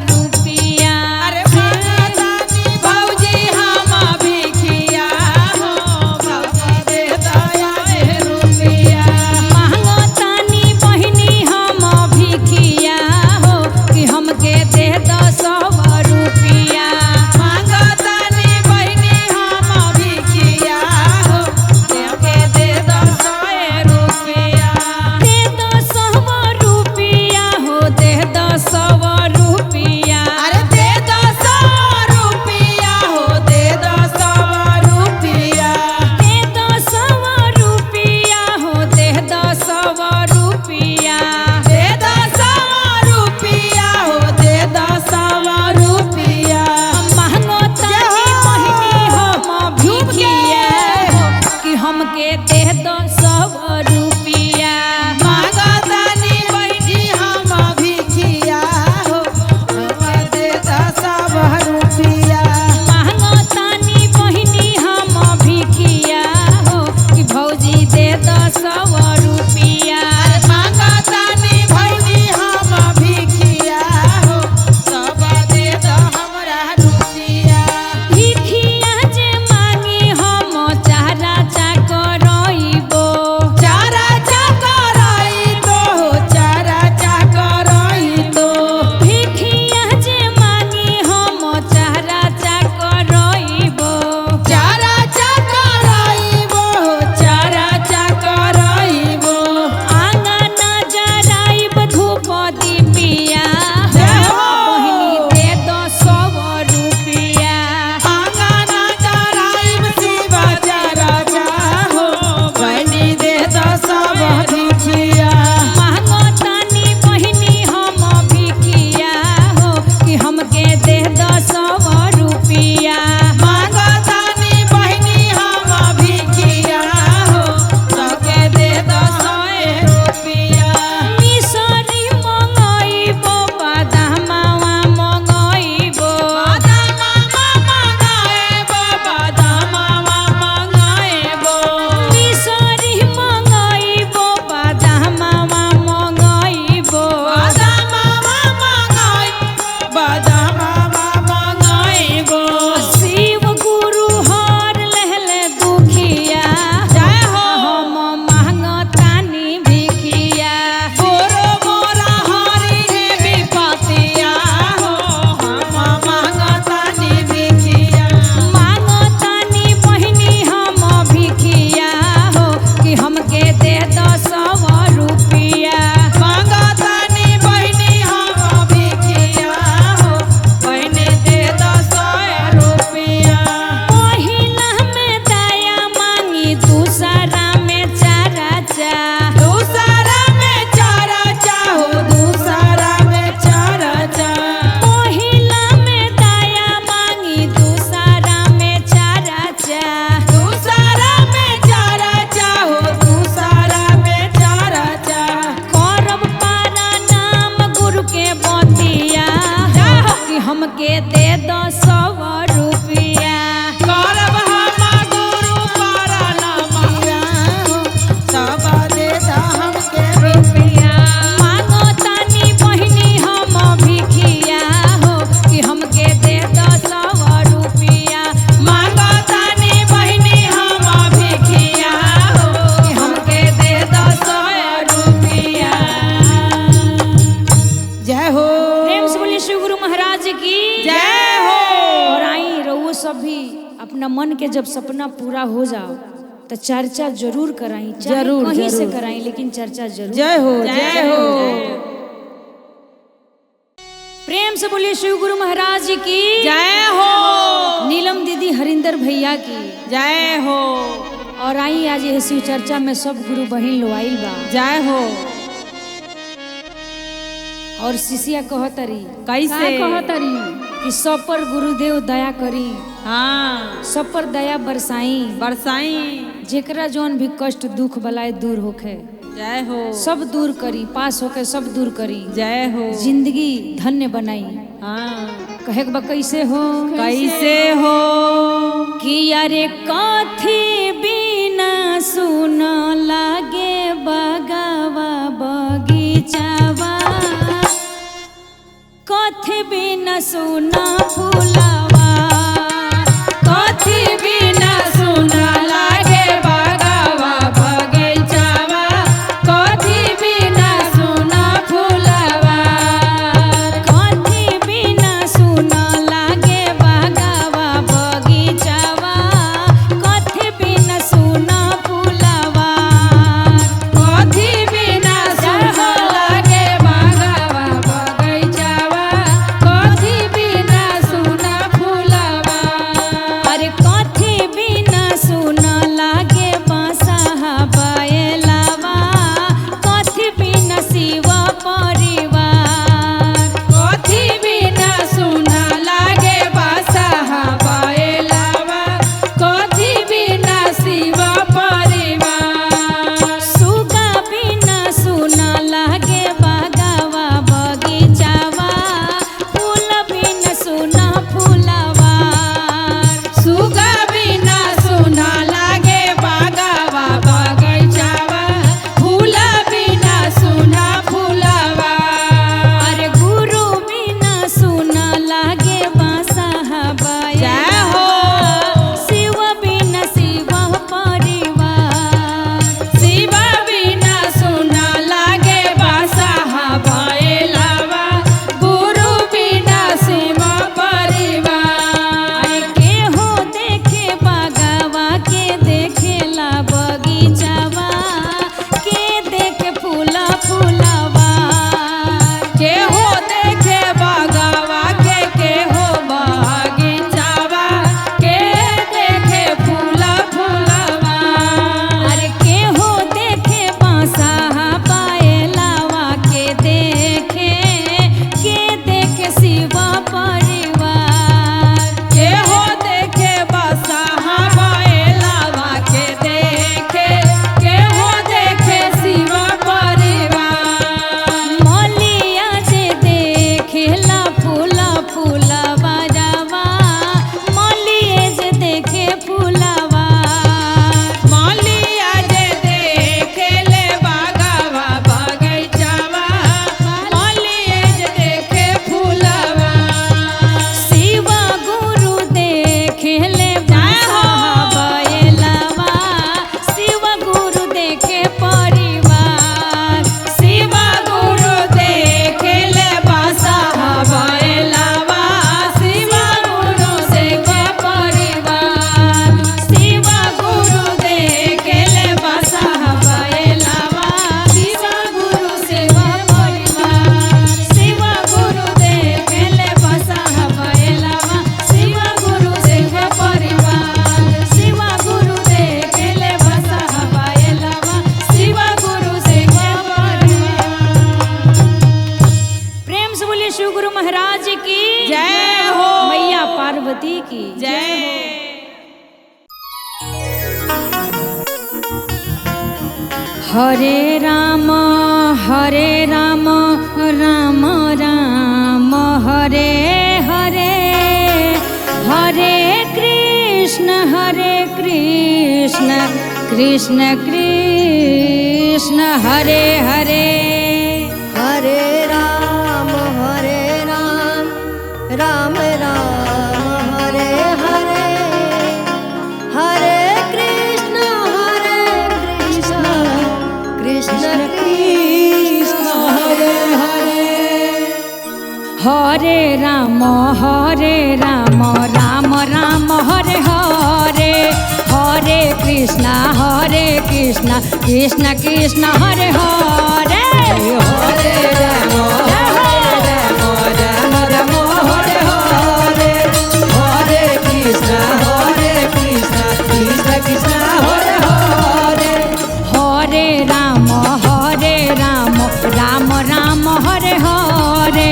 रुपया अरे मांगतानी भौजी हम भिखिया हो बाबा दे दया रुपया मांगो तानी बहिनी हम भिखिया हो कि हमके दे 10 रुपया मांगतानी बहिनी हम भिखिया हो देके दे 10 रुपया दे 10 रुपया हो दे 10 रुपया अरे दे 10 रुपया हो दे 10 रुपया दे 10 रुपया हो दे 10 रुपया दे 10 रुपया हो दे 10 रुपया मांगो तानी बहिनी हम भिखिया हो कि हमके दे 10 रुपया मांगतानी बहिनी हम भिखिया हो बाबा दे 10 रुपया मांगो तानी बहिनी हम भिखिया हो कि भौजी दे 10 रुपया मांगतानी बहिनी हम भिखिया हो सब दे द हमरा रुपया भिखिया जे मांगी हम चारा चाकरइबो चारा चाकराई तो हो चारा चाकराई तो भिखिया जे मांगी हम चारा चाकरइबो चारा चाकराई वो चारा चाकराई वो आंगन जराइब धूप दीपिया जय हो। बहिनी दे 10 रुपया आंगन जराई शिवा चारा चाहो बहनी दे 10 भिखिया मांगो तानी बहिनी हम भिखिया हो कि हमके दे 10 रुपया मांगतानी बहिनी हम भिखिया हो सबके दे 10 रुपया मिसरी मंगइबो बादामवा मंगइबो बादामवा मंगाएबो बादामवा मंगाएबो मिसरी मंगइबो बादामवा मंगइबो बादामवा मंगाएबो बादामवा मंगाएबो शिव गुरु हर लहले दुखिया जय हो। हम मांगतानी भिखिया गोरो मोरा हरि हे विपतिया हो हम मंगतानी भिखिया मांगतानी बहिनी हम भिखिया हो कि हमके दे 10 रुपया मांगतानी बहिनी हम भिखिया हो बहिनी दे 10 रुपया पहिला में दया मांगी दूसरा में चारा चा दूसरा में चारा चाहो दूसरा में चारा चा पहिला में दया मांगी दूसरा में चारा चा दूसरा में चारा चाहो दूसरा में चारा चा करब पारा नाम गुरु के बतिया कि हमके दे 10 रुपया करब हम गुरु पारा नमिया हो सब दे दा हमके रुपया मांगो तानी बहिनी हम भिखिया हो कि हमके दे 10 रुपया मांगतानी बहिनी हम भिखिया हो कि हमके दे 10 रुपया जय हो प्रेम से बोलिए शिव गुरु महाराज की जय हो और आई रहुओ सब भी अपना मन के जब सपना पूरा हो जाओ तो चर्चा जरूर कराई, चाहे जरूर, कहीं से जरूर। कराई, लेकिन चर्चा जरूर। जय हो जय हो प्रेम से बोलिए शिव गुरु महाराज की जय हो नीलम दीदी हरिंदर भैया की जय हो और आई आज ये शिव चर्चा में सब गुरु बहिन लो आइल बा जय हो और शिष्या कहतरी कैसे? का कहतरी कि सब पर गुरुदेव दया करी, हाँ सब पर दया बरसाई, बरसाई जेकरा जौन भी कष्ट दुख बलाए दूर होखे जय हो सब दूर करी, पास होके सब दूर करी, जय हो जिंदगी धन्य बनाई। हाँ कहे के बा कैसे हो कैसे हो कि अरे कथी बिना सुन लागे बगावा बग कथी बिना सुना फुलावा कथी बिना सुना लागे बागावा बगैचावा कथी बिना सुना फुलावा कथी बिना सुना लागे बागावा बगीचावा कथी बिना सुना फुलावा कथी बिना सुना लागे बागावा बगैचावा कथी बिना सुना फुलावा अरे कथी बिना सुना लागे बांसहा बयलावा कथी बिना शिव परिवार कथी बिना सुना लागे बासाहा बयलावा कथी बिना शिव परिवार सुगा बिना सुना लागे बागावा बगीचावा फूल बिना सुना फुलावा सुगा बिना सुना लागे बागावा बगैचावा फूला बिना सुना फुलावा अरे गुरु बिना सुना लागे बांसहा जय हो। बयलावा शिव बिना शिव परिवार शिव बिना सुना लागे बासाहा बयलावा गुरु बिना शिव परिवार अरे केहो देखे बागावा के देखेला बगीचावा के देखे फूला फुलावा केहो देखे बागावा के हो बगीचावा के देखे फूला फुलावा अरे केहो देखे बांसहा बयलावा के देखे शिव परिवार केहो देखे बासाहा बयलावा के देखे केहो देखे शिव परिवार मलिया जे देखेला फूला फूलावा जावा मलिए जे देखे फूलावा मालिया जे देखे ले बागावा बगैचावा मालिया जे देखे फूलावा शिव गुरु देखेले बांसहा बयलावा शिव गुरु देखे परिवार शिव गुरु देखे ले बासाहा बयलावा शिव गुरु देखे परिवार शिव गुरु देखे ले बासाहा बयलावा शिव गुरु सेवा परिवार शिव गुरु देखे ले बासाहा बयलावा शिव गुरु सेवा परिवार शिव गुरु देखे ले बासाहा बयलावा शिव गुरु सेवा परिवार प्रेम से बोलिए शिव गुरु महाराज की जय हो। मैया पार्वती की जय हो। हरे राम राम राम हरे हरे हरे कृष्ण कृष्ण कृष्ण हरे हरे हरे राम राम राम हरे हरे हरे कृष्ण कृष्ण कृष्ण हरे हरे हरे राम राम राम हरे हरे हरे कृष्ण कृष्ण कृष्ण हरे हरे हरे राम राम हरे हरे हरे कृष्ण कृष्ण कृष्ण हरे हरे हरे राम राम हरे हरे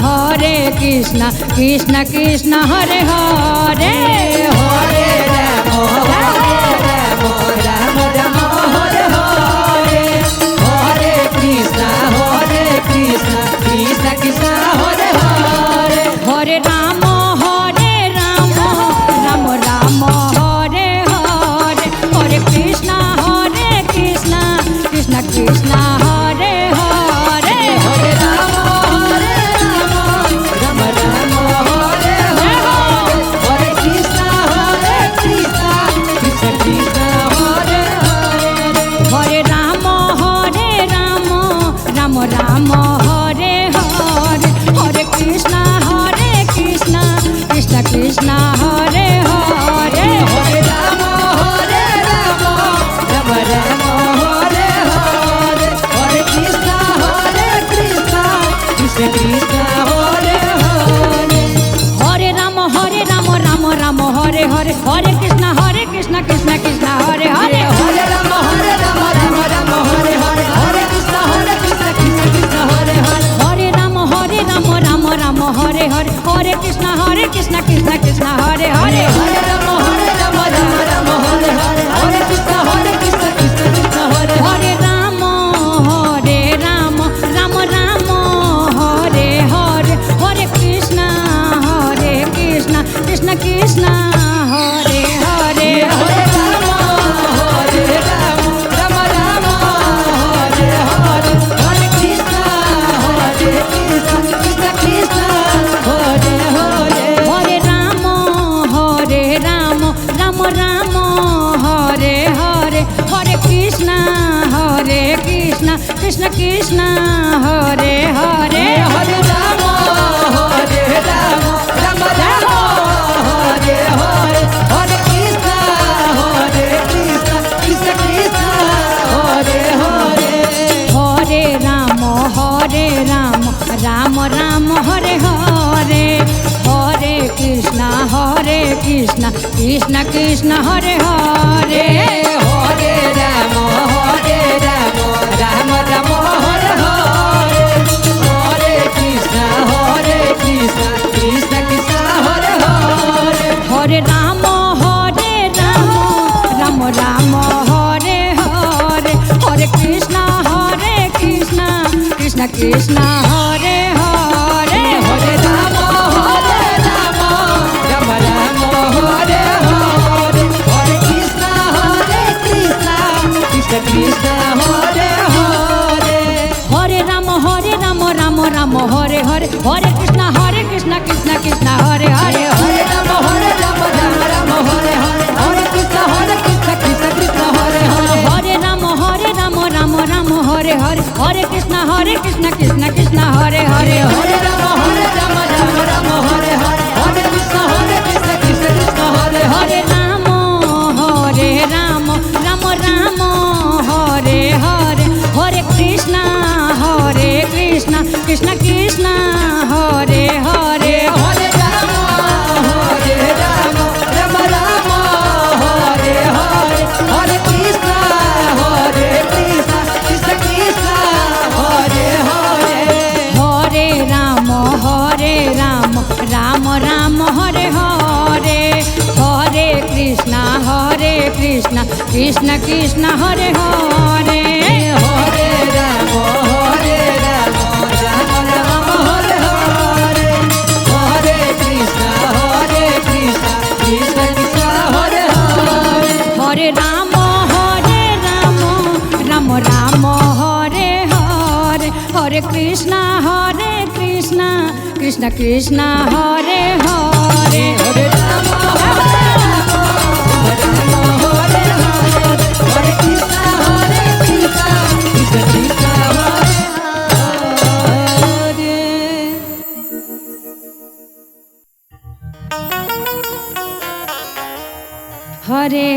हरे कृष्ण कृष्ण कृष्ण हरे हरे हरे राम राम हरे हरे हरे कृष्ण कृष्ण कृष्ण हरे हरे हरे राम राम हरे हरे हरे कृष्ण कृष्ण कृष्ण हरे हरे हरे राम हरे हरे हरे कृष्णा कृष्ण कृष्ण हरे हरे हरे राम राम राम हरे हरे हरे कृष्ण कृष्ण कृष्ण हरे हरे हरे राम राम राम हरे हरे हरे कृष्णा कृष्ण कृष्ण हरे हरे हरे राम राम राम हरे हरे हरे कृष्ण कृष्ण कृष्ण हरे हरे राम राम राम हरे हरे हरे कृष्ण कृष्ण कृष्ण हरे हरे हरे राम राम राम हरे हरे हरे कृष्ण कृष्ण कृष्ण हरे हरे हरे राम राम राम हरे हरे हरे कृष्ण कृष्ण कृष्ण हरे हरे हरे राम राम राम हरे हरे हरे कृष्ण कृष्ण कृष्ण हरे हरे हरे राम राम राम हरे हरे हरे कृष्ण कृष्ण कृष्ण हरे हरे हरे राम राम राम हरे हरे हरे कृष्ण कृष्ण कृष्ण हरे हरे हरे राम राम राम हरे हरे हरे कृष्ण कृष्ण कृष्ण हरे हरे हरे राम राम राम हरे हरे हरे कृष्ण कृष्ण कृष्ण हरे हरे हरे राम राम राम हरे हरे हरे कृष्ण कृष्ण कृष्ण हरे हरे हरे राम राम राम हरे हरे हरे कृष्ण कृष्ण कृष्ण हरे हरे हरे राम राम हरे हरे हरे कृष्ण कृष्ण कृष्ण हरे हरे हरे राम राम राम हरे हरे हरे कृष्ण कृष्ण कृष्ण हरे हरे हरे राम राम हरे हरे हरे कृष्ण कृष्ण कृष्ण हरे हरे हरे राम राम राम हरे हरे हरे कृष्ण कृष्ण कृष्ण हरे हरे हरे राम राम हरे हरे हरे कृष्ण कृष्ण कृष्ण हरे हरे हरे राम राम राम हरे हरे हरे कृष्ण कृष्ण कृष्ण हरे हरे हरे राम राम हरे हरे हरे कृष्ण कृष्ण कृष्ण हरे हरे हरे राम हरे हरे हरे कृष्ण कृष्ण कृष्ण हरे हरे हरे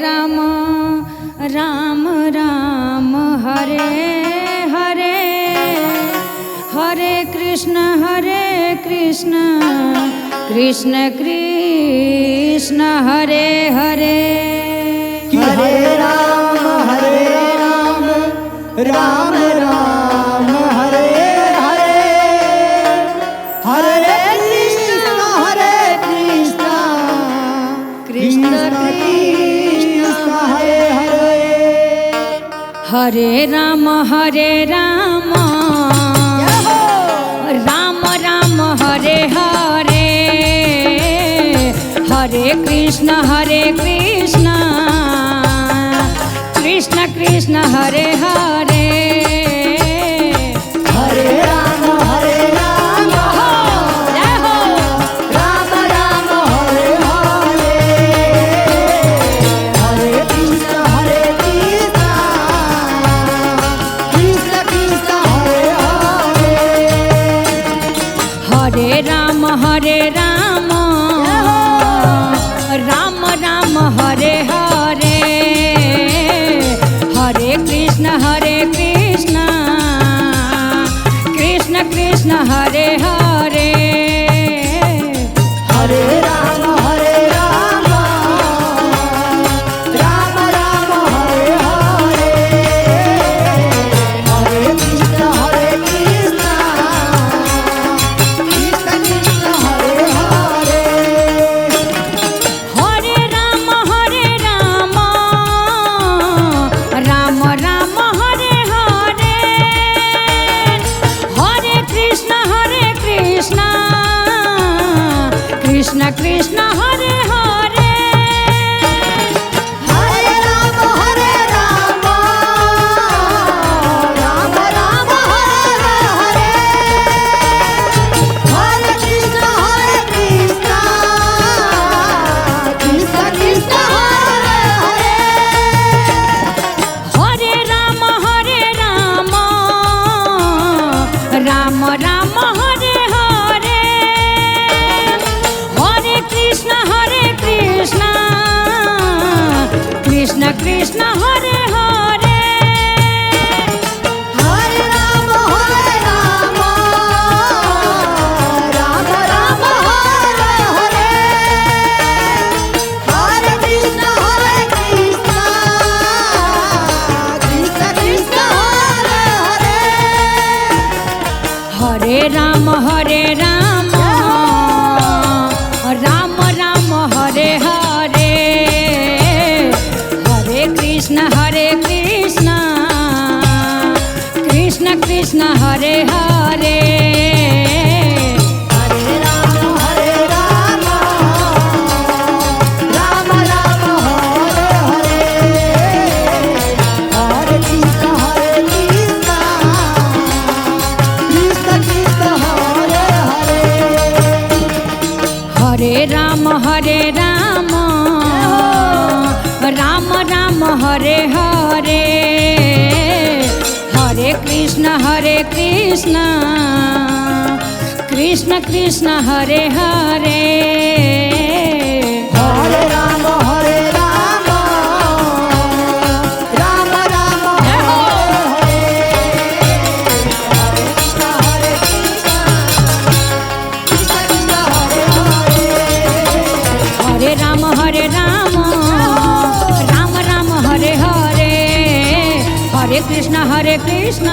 राम राम राम हरे हरे हरे कृष्ण कृष्ण कृष्ण हरे हरे हरे राम राम राम हरे हरे हरे कृष्ण कृष्ण कृष्ण हरे हरे हरे राम राम राम हरे हरे हरे कृष्ण कृष्ण कृष्ण हरे हरे हरे राम जय हो राम राम हरे हरे हरे कृष्ण कृष्ण कृष्ण हरे हरे हरे राम राम राम हरे हरे हरे कृष्ण कृष्ण कृष्ण हरे हरे हरे राम कृष्ण हरे हरे हरे राम राम राम हरे हरे हरे कृष्ण कृष्ण कृष्ण हरे हरे हरे राम राम राम हरे हरे हरे कृष्ण कृष्ण कृष्ण हरे हरे हरे राम राम राम हरे हरे हरे कृष्ण कृष्ण कृष्ण हरे हरे हरे राम राम राम हरे हरे हरे कृष्ण कृष्ण कृष्ण हरे हरे हरे राम राम राम हरे हरे हरे कृष्ण कृष्ण कृष्ण हरे हरे हरे राम राम राम हरे हरे हरे कृष्ण कृष्ण कृष्ण हरे हरे हरे राम राम राम हरे हरे हरे कृष्ण कृष्ण कृष्ण हरे हरे हरे राम राम हरे हरे हरे कृष्ण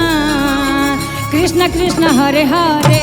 कृष्ण कृष्ण हरे हरे